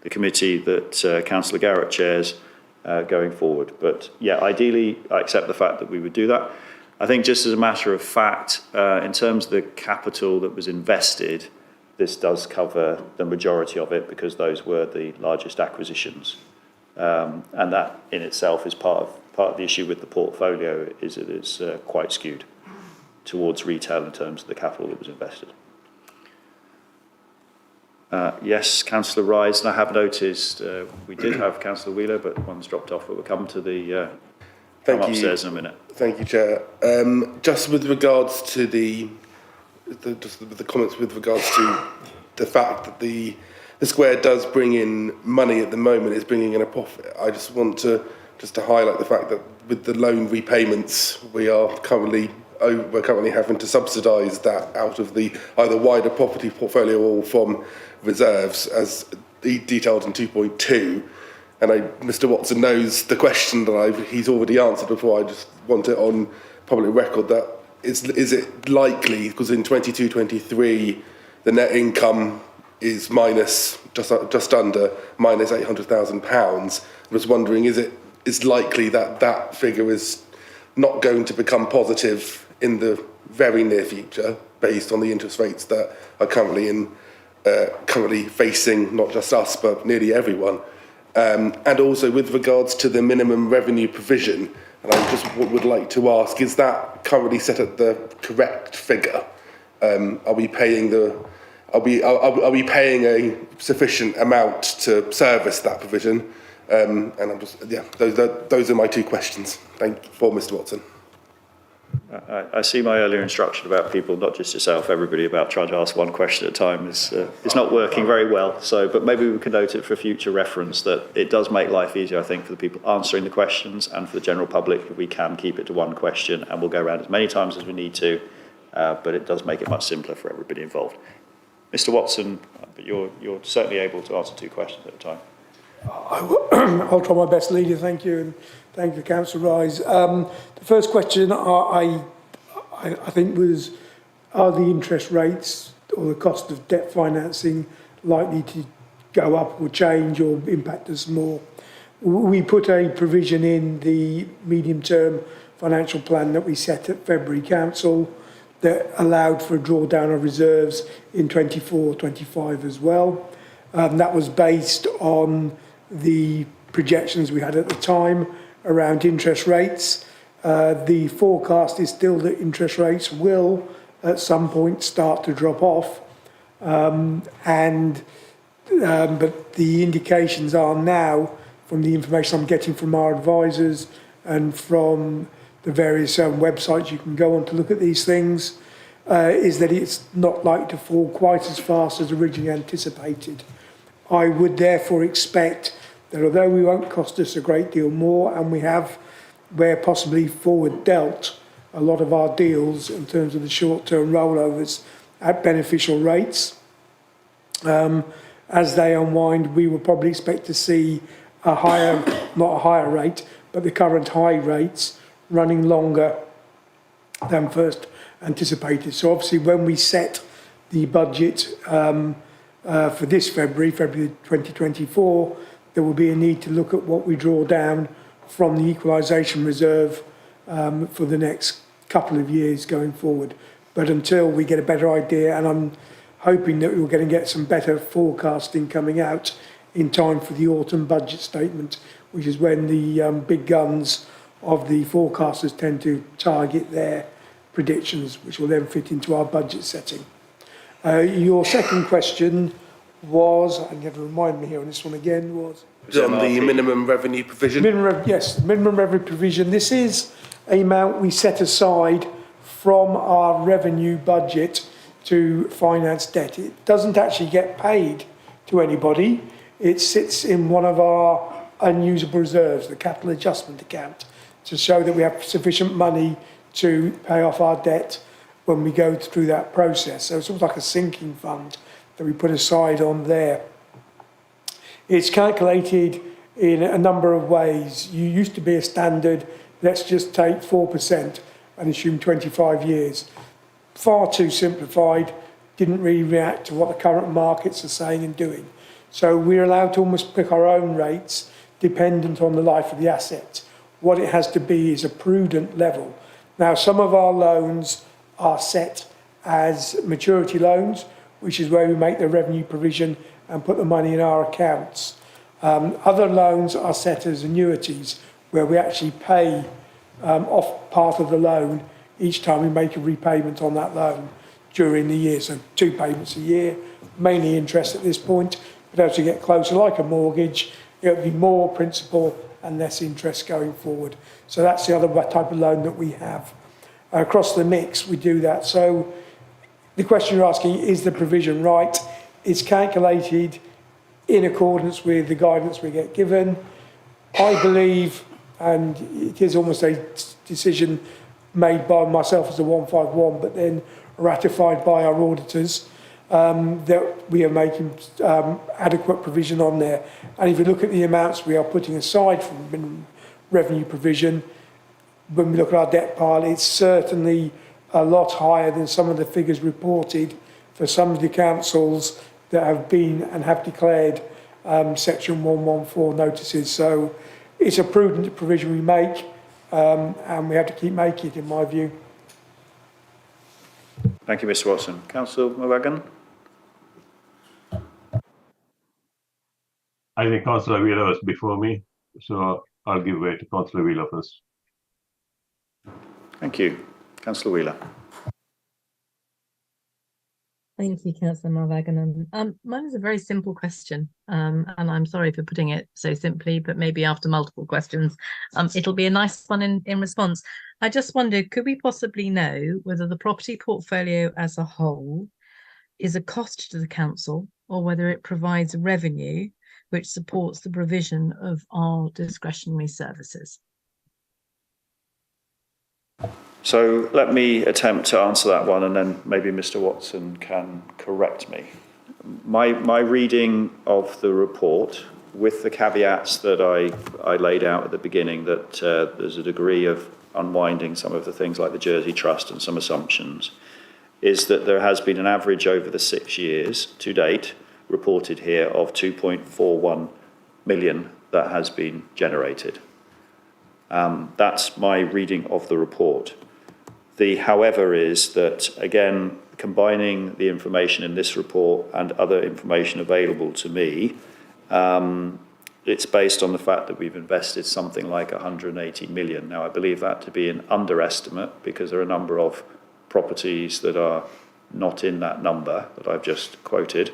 committee that Councillor Garrett chairs going forward. But yeah, ideally, I accept the fact that we would do that. I think just as a matter of fact, in terms of the capital that was invested, this does cover the majority of it, because those were the largest acquisitions. And that in itself is part of the issue with the portfolio, is it is quite skewed. towards retail in terms of the capital that was invested. Yes, Councillor Rise, and I have noticed we did have Councillor Wheeler, but one's dropped off, but we'll come to the upstairs in a minute. Thank you, Chair. Just with regards to the comments with regards to the fact that the Square does bring in money at the moment, it's bringing in a profit. I just want to highlight the fact that with the loan repayments, we're currently having to subsidise that out of the either wider property portfolio or from reserves, as detailed in 2.2. And Mr. Watson knows the question that he's already answered before. I just want it on public record that is it likely, because in 22-23 the net income is minus just under minus £800,000. I was wondering, is likely that figure is not going to become positive in the very near future, based on the interest rates that are currently facing not just us but nearly everyone, and also with regards to the minimum revenue provision. And I just would like to ask: is that currently set at the correct figure? Are we paying a sufficient amount to service that provision? And I'm those are my two questions. Thank you for Mr. Watson. I see my earlier instruction about people, not just yourself, everybody, about trying to ask one question at a time is not working very well. So, but maybe we can note it for future reference that it does make life easier, I think, for the people answering the questions and for the general public if we can keep it to one question, and we'll go around as many times as we need to, but it does make it much simpler for everybody involved. Mr. Watson, but you're certainly able to answer two questions at a time. I'll try my best, Leader. Thank you, and thank you, Councillor Rise. The first question I think was, are the interest rates or the cost of debt financing likely to go up or change or impact us more? We put a provision in the medium-term financial plan that we set at February Council that allowed for a drawdown of reserves in 24-25 as well. That was based on the projections we had at the time around interest rates. The forecast is still that interest rates will at some point start to drop off, but the indications are now, from the information I'm getting from our advisors and from the various websites you can go on to look at these things, is that it's not likely to fall quite as fast as originally anticipated. I would therefore expect that although we won't cost us a great deal more, and we have, where possibly forward dealt, a lot of our deals in terms of the short-term rollovers at beneficial rates, as they unwind, we will probably expect to see a higher, not a higher rate, but the current high rates running longer than first anticipated. So obviously when we set the budget for this February 2024, there will be a need to look at what we draw down from the equalisation reserve for the next couple of years going forward. But until we get a better idea, and I'm hoping that we're going to get some better forecasting coming out in time for the autumn budget statement, which is when the big guns of the forecasters tend to target their predictions, which will then fit into our budget setting. Your second question was, and you have to remind me here on this one again, was? On the minimum revenue provision? Yes, minimum revenue provision. This is an amount we set aside from our revenue budget to finance debt. It doesn't actually get paid to anybody. It sits in one of our unusable reserves, the capital adjustment account, to show that we have sufficient money to pay off our debt when we go through that process. So it's sort of like a sinking fund that we put aside on there. It's calculated in a number of ways. You used to be a standard, let's just take 4% and assume 25 years. Far too simplified, didn't really react to what the current markets are saying and doing. So we're allowed to almost pick our own rates dependent on the life of the asset. What it has to be is a prudent level. Now, some of our loans are set as maturity loans, which is where we make the revenue provision and put the money in our accounts. Other loans are set as annuities, where we actually pay off part of the loan each time we make a repayment on that loan during the year. So 2 payments a year, mainly interest at this point, but as we get closer, like a mortgage, it'll be more principal and less interest going forward. So that's the other type of loan that we have. Across the mix, we do that. So the question you're asking, is the provision right? It's calculated in accordance with the guidance we get given. I believe, and it is almost a decision made by myself as a 151, but then ratified by our auditors, that we are making adequate provision on there. And if you look at the amounts we are putting aside from revenue provision, when we look at our debt pile, it's certainly a lot higher than some of the figures reported for some of the councils that have been and have declared Section 114 notices. So it's a prudent provision we make, and we have to keep making it, in my view. Thank you, Mr Watson. Councillor Morgan? I think Councillor Wheeler was before me, so I'll give way to Councillor Wheeler first. Thank you. Councillor Wheeler. Thank you, Councillor Mulvagan. Mine is a very simple question, and I'm sorry for putting it so simply, but maybe after multiple questions, it'll be a nice one in response. I just wondered, could we possibly know whether the property portfolio as a whole is a cost to the council, or whether it provides revenue which supports the provision of our discretionary services? So let me attempt to answer that one, and then maybe Mr Watson can correct me. My reading of the report, with the caveats that I laid out at the beginning, that there's a degree of unwinding some of the things like the Jersey Trust and some assumptions, is that there has been an average over the 6 years to date reported here of 2.41 million that has been generated. That's my reading of the report. The however is that, again, combining the information in this report and other information available to me, it's based on the fact that we've invested something like 180 million. Now, I believe that to be an underestimate because there are a number of properties that are not in that number that I've just quoted.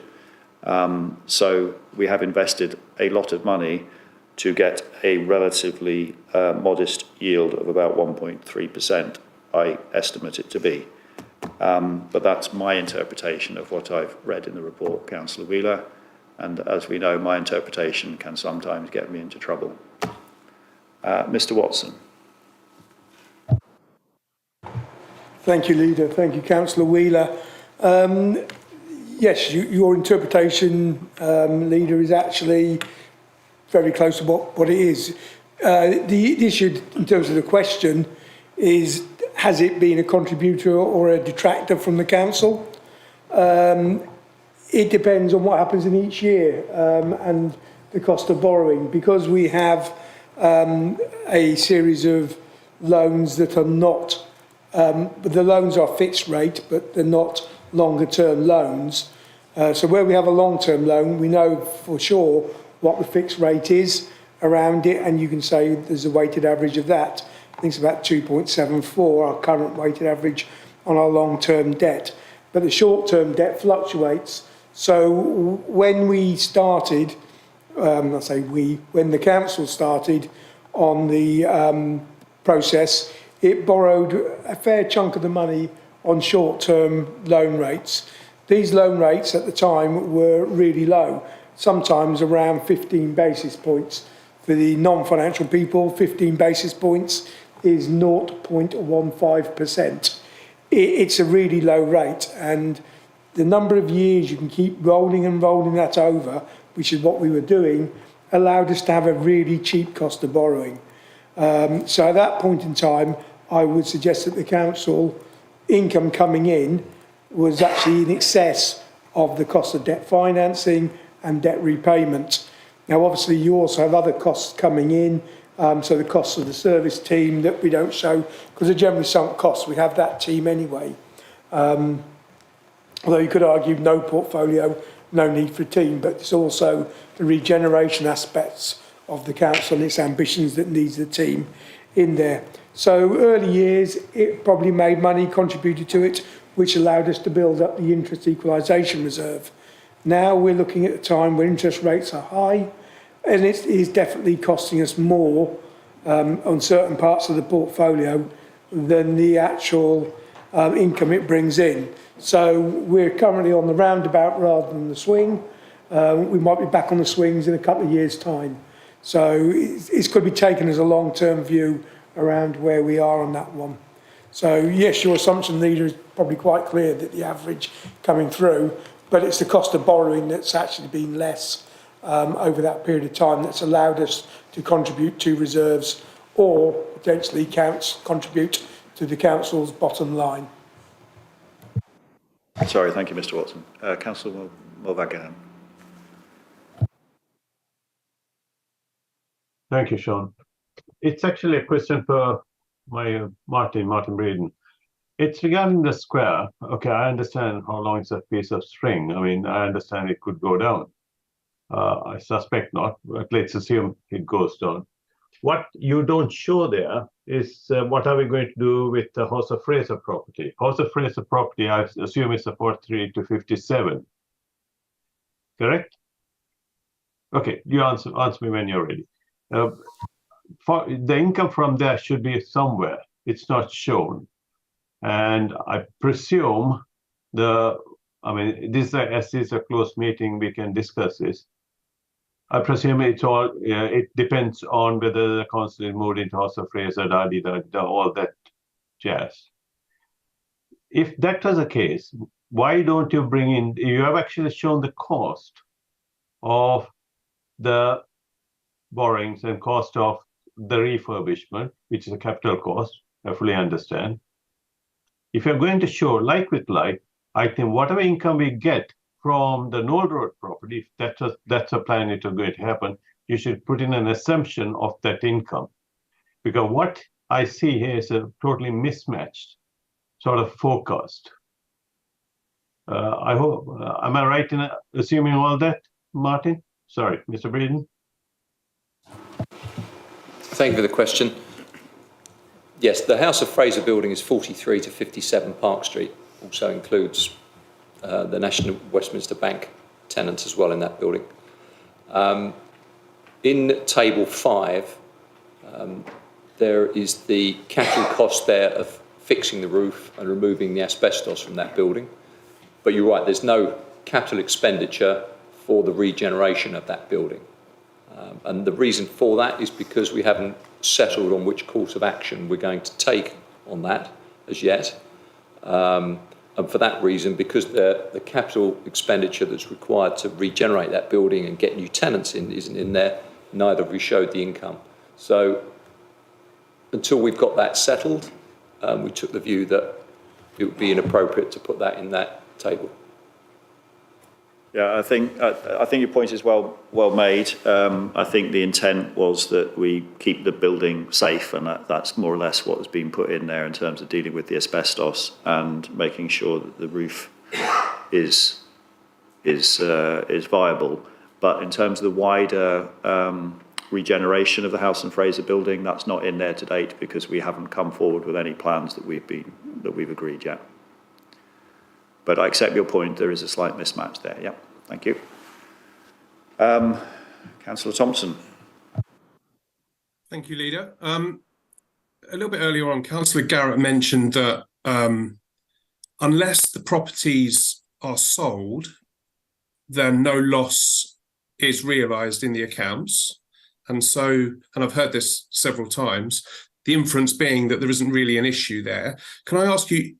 So we have invested a lot of money to get a relatively modest yield of about 1.3%, I estimate it to be. But that's my interpretation of what I've read in the report, Councillor Wheeler. And as we know, my interpretation can sometimes get me into trouble. Mr Watson. Thank you, Leader. Thank you, Councillor Wheeler. Yes, your interpretation, Leader, is actually very close to what it is. The issue in terms of the question is, has it been a contributor or a detractor from the council? It depends on what happens in each year and the cost of borrowing. Because we have a series of loans that are not, the loans are fixed rate, but they're not longer term loans. So where we have a long-term loan, we know for sure what the fixed rate is around it, and you can say there's a weighted average of that. I think it's about 2.74, our current weighted average on our long-term debt. But the short-term debt fluctuates. So when we started, I say we, when the council started on the process, it borrowed a fair chunk of the money on short-term loan rates. These loan rates at the time were really low, sometimes around 15 basis points. For the non-financial people, 15 basis points is 0.15%. It's a really low rate, and the number of years you can keep rolling and rolling that over, which is what we were doing, allowed us to have a really cheap cost of borrowing. So at that point in time, I would suggest that the council income coming in was actually in excess of the cost of debt financing and debt repayment. Now, obviously, you also have other costs coming in, so the costs of the service team that we don't show, because they're generally sunk costs. We have that team anyway. Although you could argue no portfolio, no need for a team, but it's also the regeneration aspects of the council and its ambitions that needs the team in there. So early years, it probably made money, contributed to it, which allowed us to build up the interest equalisation reserve. Now we're looking at a time where interest rates are high, and it is definitely costing us more on certain parts of the portfolio than the actual income it brings in. So we're currently on the roundabout rather than the swing. We might be back on the swings in a couple of years' time. So it's got to be taken as a long-term view around where we are on that one. So yes, your assumption, leader, is probably quite clear that the average coming through, but it's the cost of borrowing that's actually been less over that period of time that's allowed us to contribute to reserves or potentially contribute to the council's bottom line. Sorry, thank you, Mr. Watson. Councillor Mulvaghan. Thank you, Sean. It's actually a question for Martin Breeden. It's regarding the square. Okay, I understand how long it's a piece of string. I mean, I understand it could go down. I suspect not, but let's assume it goes down. What you don't show there is what are we going to do with the House of Fraser property? House of Fraser property, I assume it's a 43 to 57. Correct? Okay, you answer me when you're ready. For the income from there should be somewhere. It's not shown. And I presume this is a closed meeting, we can discuss this. I presume it depends on whether the council is moved into House of Fraser, all that jazz. If that was the case, why don't you bring in, you have actually shown the cost of the borrowings and cost of the refurbishment, which is a capital cost, I fully understand. If you're going to show like with like, I think whatever income we get from the Knoll Road property, if that's a plan it is going to happen, you should put in an assumption of that income. Because what I see here is a totally mismatched sort of forecast. I hope, am I right in assuming all that, Martin? Sorry, Mr. Breeden. Thank you for the question. Yes, the House of Fraser building is 43 to 57 Park Street. Also includes the National Westminster Bank tenants as well in that building. In table 5, there is the capital cost there of fixing the roof and removing the asbestos from that building. But you're right, there's no capital expenditure for the regeneration of that building. And the reason for that is because we haven't settled on which course of action we're going to take on that as yet. And for that reason, because the capital expenditure that's required to regenerate that building and get new tenants in isn't in there, neither have we showed the income. So until we've got that settled, we took the view that it would be inappropriate to put that in that table. Yeah, I think your point is well made. I think the intent was that we keep the building safe, and that's more or less what has been put in there in terms of dealing with the asbestos and making sure that the roof is viable. But in terms of the wider regeneration of the House and Fraser building, that's not in there to date because we haven't come forward with any plans that we've agreed yet. But I accept your point, there is a slight mismatch there. Yeah, thank you. Councillor Thompson. Thank you, Leader. A little bit earlier on, Councillor Garrett mentioned that unless the properties are sold, then no loss is realised in the accounts. And I've heard this several times, the inference being that there isn't really an issue there. Can I ask you,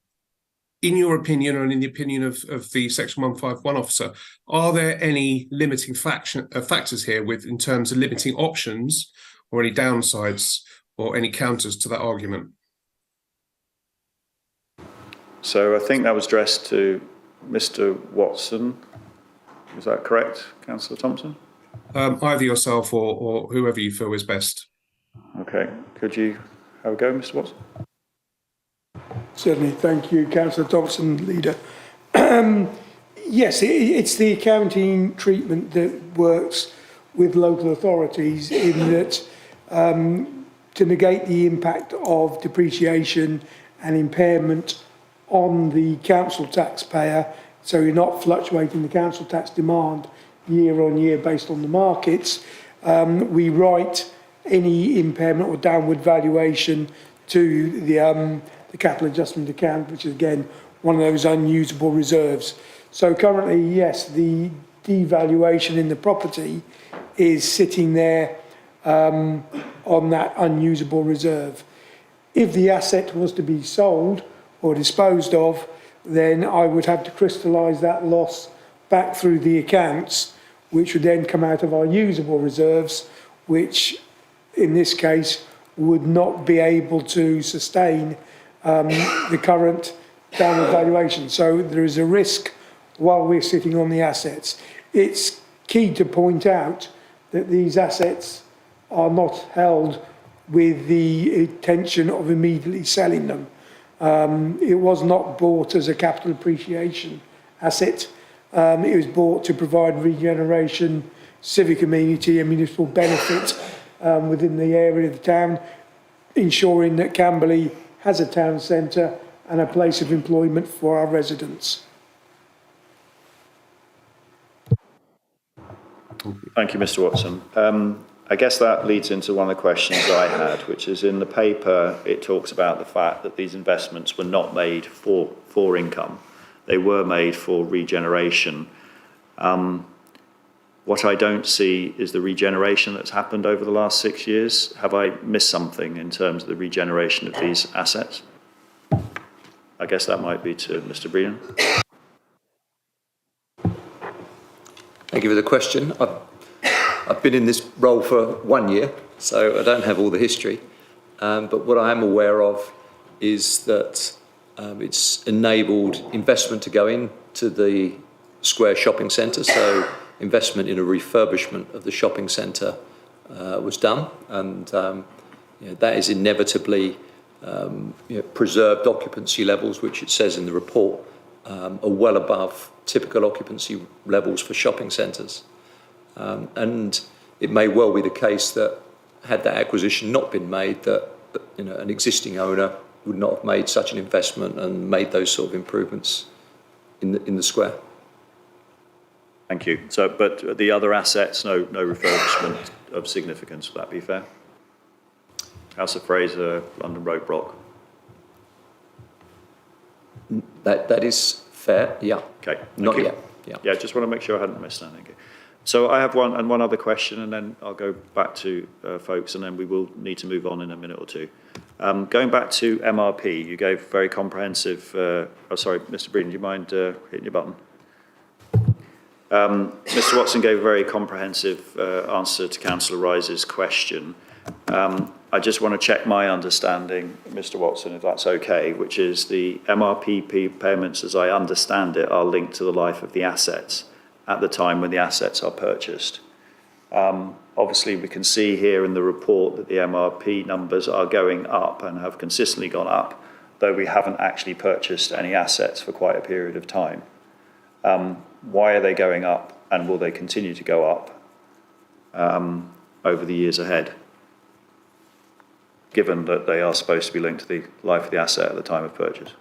in your opinion, or in the opinion of the Section 151 officer, are there any limiting factors here in terms of limiting options or any downsides or any counters to that argument? So I think that was addressed to Mr. Watson. Is that correct, Councillor Thompson? Either yourself or whoever you feel is best. Okay. Could you have a go, Mr. Watson? Certainly, thank you, Councillor Thompson, Leader. Yes, it's the accounting treatment that works with local authorities in that to negate the impact of depreciation and impairment on the council taxpayer, so you're not fluctuating the council tax demand year on year based on the markets, we write any impairment or downward valuation to the capital adjustment account, which is again one of those unusable reserves. So currently, yes, the devaluation in the property is sitting there on that unusable reserve. If the asset was to be sold or disposed of, then I would have to crystallise that loss back through the accounts, which would then come out of our usable reserves, which in this case would not be able to sustain the current downward valuation. So there is a risk while we're sitting on the assets. It's key to point out that these assets are not held with the intention of immediately selling them. It was not bought as a capital appreciation asset. It was bought to provide regeneration, civic amenity and municipal benefit within the area of the town, ensuring that Camberley has a town centre and a place of employment for our residents. Thank you, Mr. Watson. I guess that leads into one of the questions I had, which is in the paper, it talks about the fact that these investments were not made for income. They were made for regeneration. What I don't see is the regeneration that's happened over the last 6 years. Have I missed something in terms of the regeneration of these assets? I guess that might be to Mr. Breen. Thank you for the question. I've been in this role for 1 year, so I don't have all the history. But what I am aware of is that it's enabled investment to go into the Square shopping centre. So investment in a refurbishment of the shopping centre was done, and that is inevitably preserved occupancy levels, which it says in the report are well above typical occupancy levels for shopping centres. And it may well be the case that had that acquisition not been made, that an existing owner would not have made such an investment and made those sort of improvements in the square. Thank you. So, but the other assets, no refurbishment of significance, would that be fair? House of Fraser, London Road Block. That is fair, yeah. Okay. Not yet. Yeah, just want to make sure I hadn't missed anything. So I have one other question, and then I'll go back to folks, and then we will need to move on in a minute or two. Going back to MRP, you gave very comprehensive. Sorry, Mr. Breen, do you mind hitting your button? Mr. Watson gave a very comprehensive answer to Councillor Rice's question. I just want to check my understanding, Mr. Watson, if that's okay, which is the MRP payments, as I understand it, are linked to the life of the assets at the time when the assets are purchased. Obviously, we can see here in the report that the MRP numbers are going up and have consistently gone up, though we haven't actually purchased any assets for quite a period of time. Why are they going up, and will they continue to go up over the years ahead, given that they are supposed to be linked to the life of the asset at the time of purchase?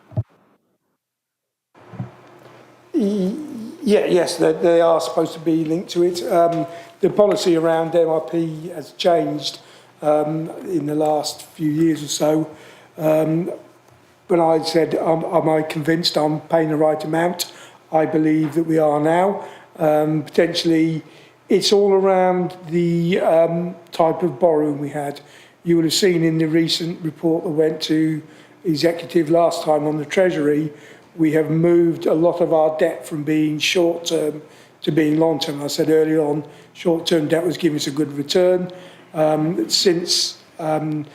Yes, they are supposed to be linked to it. The policy around MRP has changed in the last few years or so. When I said, am I convinced I'm paying the right amount? I believe that we are now. Potentially, it's all around the type of borrowing we had. You would have seen in the recent report that went to executive last time on the Treasury, we have moved a lot of our debt from being short-term to being long-term. I said earlier on, short-term debt was giving us a good return. Since the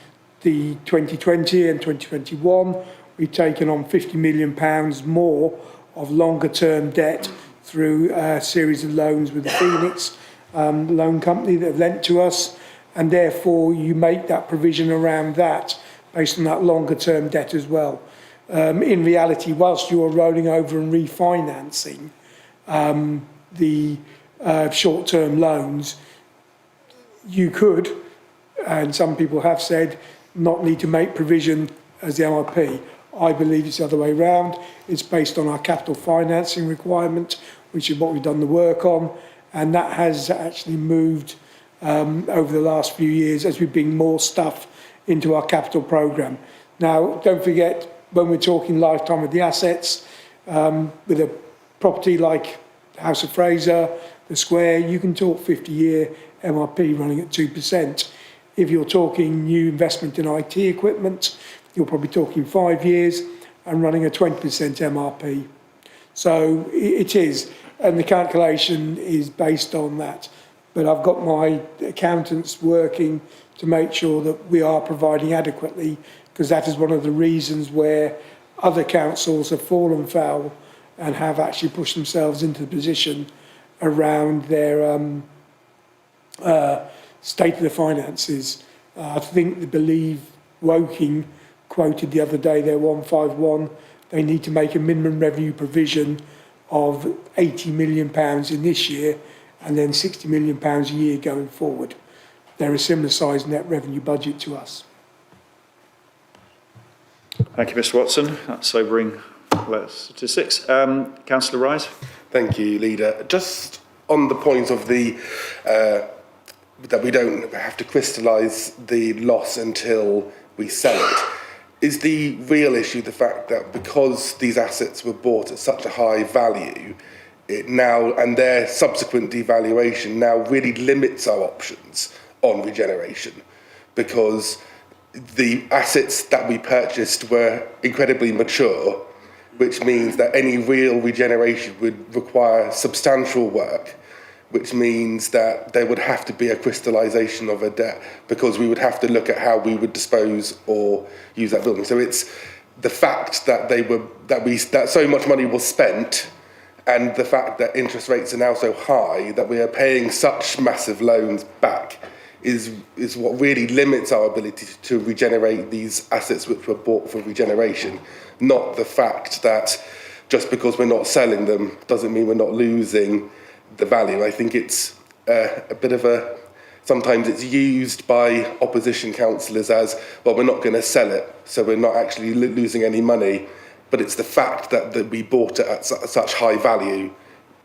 2020 and 2021, we've taken on £50 million more of longer-term debt through a series of loans with the Phoenix loan company that have lent to us, and therefore you make that provision around that based on that longer-term debt as well. In reality, whilst you are rolling over and refinancing the short-term loans, you could and some people have said not need to make provision as the MRP. I believe it's the other way round. It's based on our capital financing requirement, which is what we've done the work on, and that has actually moved over the last few years as we bring more stuff into our capital programme. Now, don't forget, when we're talking lifetime of the assets, with a property like House of Fraser, the Square, you can talk 50-year MRP running at 2%. If you're talking new investment in IT equipment, you're probably talking 5 years and running a 20% MRP. So it is, and the calculation is based on that. But I've got my accountants working to make sure that we are providing adequately, because that is one of the reasons where other councils have fallen foul and have actually pushed themselves into the position around their state of the finances. I think the Believe Woking quoted the other day their 151. They need to make a minimum revenue provision of £80 million in this year and then £60 million a year going forward. They're a similar size net revenue budget to us. Thank you, Mr Watson. That's sobering statistics. Councillor Rise. Thank you, Leader. Just on the point of the that we don't have to crystallise the loss until we sell it, is the real issue the fact that because these assets were bought at such a high value, it now, and their subsequent devaluation now really limits our options on regeneration, because the assets that we purchased were incredibly mature, which means that any real regeneration would require substantial work, which means that there would have to be a crystallisation of a debt, because we would have to look at how we would dispose or use that building. So it's the fact that that so much money was spent, and the fact that interest rates are now so high that we are paying such massive loans back is what really limits our ability to regenerate these assets which were bought for regeneration, not the fact that just because we're not selling them doesn't mean we're not losing the value. I think it's a bit of a, sometimes it's used by opposition councillors as, well, we're not going to sell it, so we're not actually losing any money. But it's the fact that we bought it at such high value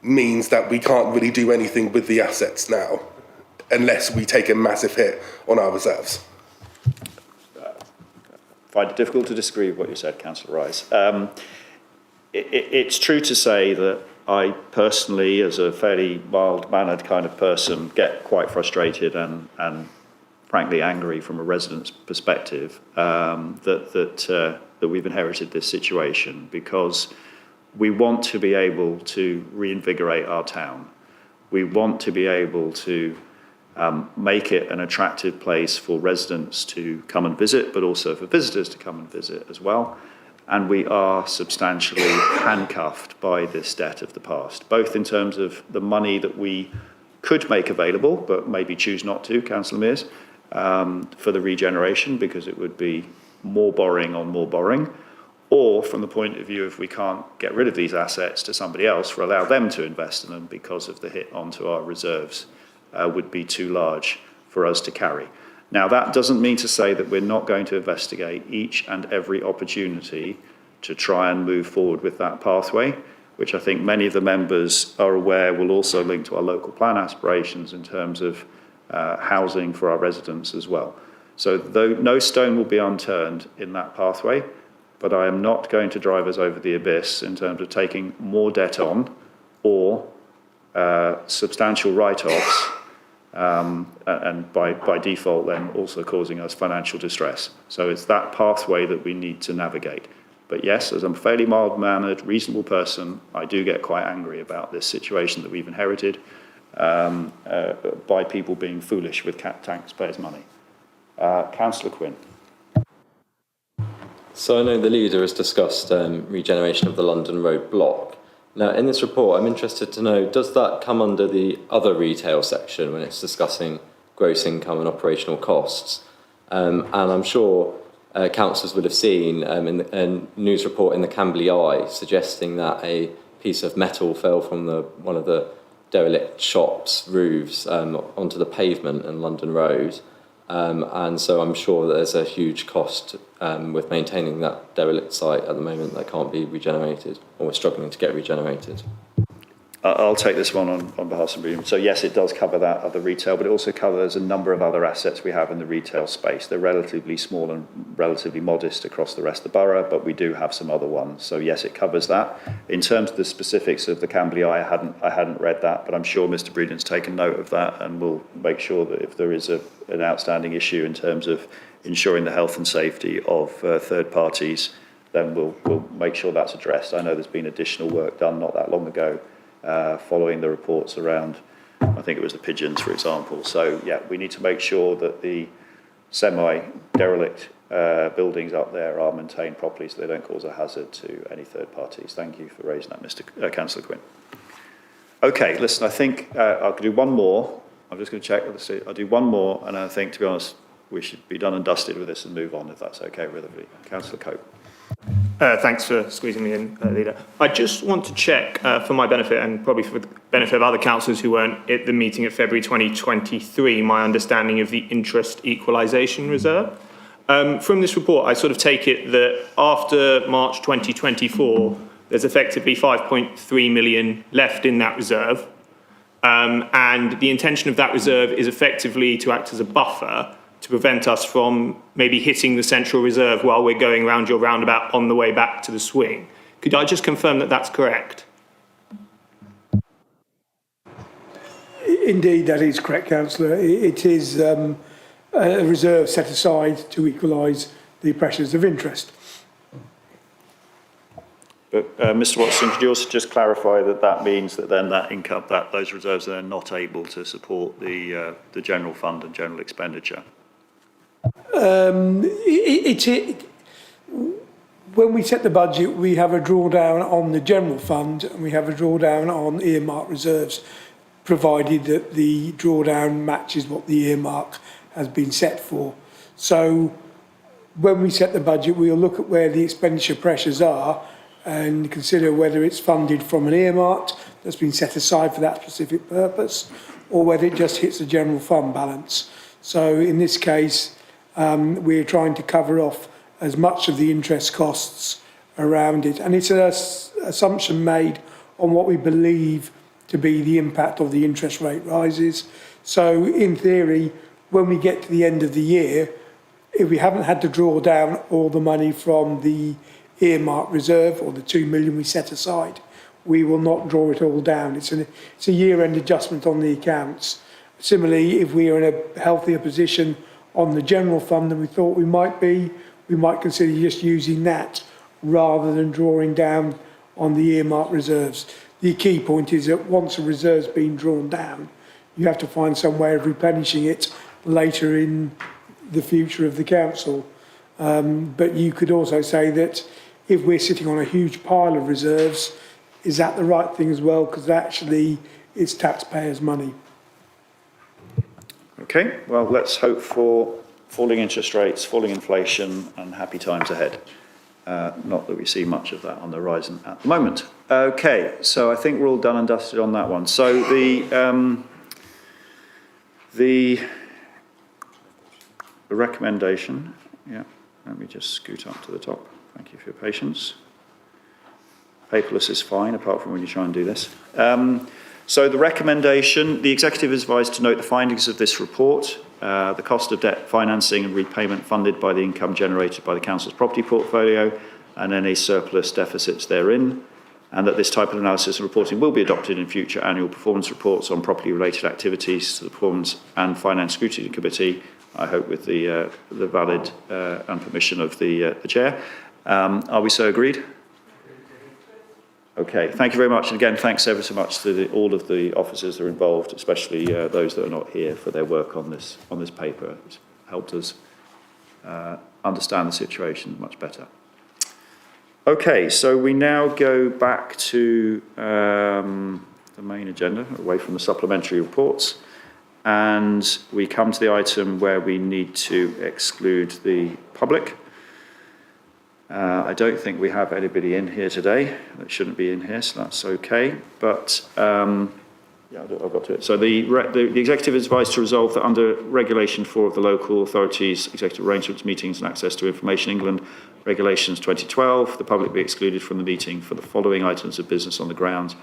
means that we can't really do anything with the assets now, unless we take a massive hit on our reserves. I find it difficult to disagree with what you said, Councillor Rice. It's true to say that I personally, as a fairly mild-mannered kind of person, get quite frustrated and frankly angry from a resident's perspective that we've inherited this situation, because we want to be able to reinvigorate our town. We want to be able to make it an attractive place for residents to come and visit, but also for visitors to come and visit as well. And we are substantially handcuffed by this debt of the past, both in terms of the money that we could make available, but maybe choose not to, Councillor Mears, for the regeneration, because it would be more borrowing on more borrowing, or from the point of view if we can't get rid of these assets to somebody else, for allow them to invest in them, because of the hit onto our reserves would be too large for us to carry. Now, that doesn't mean to say that we're not going to investigate each and every opportunity to try and move forward with that pathway, which I think many of the members are aware will also link to our local plan aspirations in terms of housing for our residents as well. So though no stone will be unturned in that pathway, but I am not going to drive us over the abyss in terms of taking more debt on or substantial write-offs, and by default then also causing us financial distress. So it's that pathway that we need to navigate. But yes, as I'm a fairly mild-mannered, reasonable person, I do get quite angry about this situation that we've inherited by people being foolish with taxpayers' money. Councillor Quinn. So I know the leader has discussed regeneration of the London Road block. Now, in this report, I'm interested to know, does that come under the other retail section when it's discussing gross income and operational costs? And I'm sure councillors would have seen in a news report in the Camberley Eye suggesting that a piece of metal fell from one of the derelict shops' roofs onto the pavement in London Road. And so I'm sure that there's a huge cost with maintaining that derelict site at the moment that can't be regenerated, or we're struggling to get regenerated. I'll take this one on behalf of William. So yes, it does cover that other retail, but it also covers a number of other assets we have in the retail space. They're relatively small and relatively modest across the rest of the borough, but we do have some other ones. So yes, it covers that. In terms of the specifics of the Camberley Eye, I hadn't read that, but I'm sure Mr. Breeden's taken note of that, and we'll make sure that if there is an outstanding issue in terms of ensuring the health and safety of third parties, then we'll make sure that's addressed. I know there's been additional work done not that long ago, following the reports around, I think it was the pigeons, for example. So, yeah, we need to make sure that the semi-derelict buildings up there are maintained properly so they don't cause a hazard to any third parties. Thank you for raising that, Councillor Quinn. Okay, listen, I think I'll do one more. I'm just going to check. I'll do one more, and I think, to be honest, we should be done and dusted with this and move on, if that's okay with everybody. Councillor Cope. Thanks for squeezing me in, Leader. I just want to check, for my benefit and probably for the benefit of other councillors who weren't at the meeting of February 2023, my understanding of the interest equalisation reserve. From this report, I sort of take it that after March 2024, there's effectively 5.3 million left in that reserve. And the intention of that reserve is effectively to act as a buffer to prevent us from maybe hitting the central reserve while we're going round your roundabout on the way back to the swing. Could I just confirm that that's correct? Indeed, that is correct, Councillor. It is a reserve set aside to equalise the pressures of interest. But Mr. Watson, could you also just clarify that that means that then that income, that those reserves are not able to support the general fund and general expenditure? When we set the budget, we have a drawdown on the general fund and we have a drawdown on earmark reserves, provided that the drawdown matches what the earmark has been set for. So when we set the budget, we'll look at where the expenditure pressures are and consider whether it's funded from an earmark that's been set aside for that specific purpose, or whether it just hits the general fund balance. So in this case, we're trying to cover off as much of the interest costs around it. And it's an assumption made on what we believe to be the impact of the interest rate rises. So in theory, when we get to the end of the year, if we haven't had to draw down all the money from the earmark reserve or the 2 million we set aside, we will not draw it all down. It's a year-end adjustment on the accounts. Similarly, if we are in a healthier position on the general fund than we thought we might be, we might consider just using that rather than drawing down on the earmark reserves. The key point is that once a reserve's been drawn down, you have to find some way of replenishing it later in the future of the council. But you could also say that if we're sitting on a huge pile of reserves, is that the right thing as well? Because actually it's taxpayers' money. Okay, well, let's hope for falling interest rates, falling inflation, and happy times ahead. Not that we see much of that on the horizon at the moment. Okay, so I think we're all done and dusted on that one. So the recommendation, yeah, let me just scoot up to the top. Thank you for your patience. Paperless is fine, apart from when you try and do this. So the recommendation, the executive is advised to note the findings of this report, the cost of debt financing and repayment funded by the income generated by the council's property portfolio and any surplus deficits therein, and that this type of analysis and reporting will be adopted in future annual performance reports on property-related activities to the Performance and Finance Scrutiny Committee, I hope with the valid and permission of the Chair. Are we so agreed? Okay, thank you very much. And again, thanks ever so much to all of the officers that are involved, especially those that are not here, for their work on this paper. It's helped us understand the situation much better. Okay, so we now go back to the main agenda, away from the supplementary reports, and we come to the item where we need to exclude the public. I don't think we have anybody in here today that shouldn't be in here, so that's okay. But Yeah, I've got to it. So the executive is advised to resolve that under Regulation 4 of the Local Authorities Executive Arrangements, Meetings and Access to Information England, Regulations 2012, the public be excluded from the meeting for the following items of business on the grounds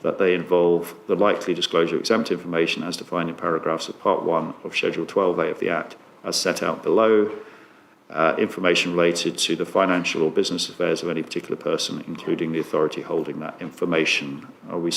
that they involve the likely disclosure of exempt information as defined in paragraphs of Part 1 of Schedule 12A of the Act, as set out below, information related to the financial or business affairs of any particular person, including the authority holding that information. Are we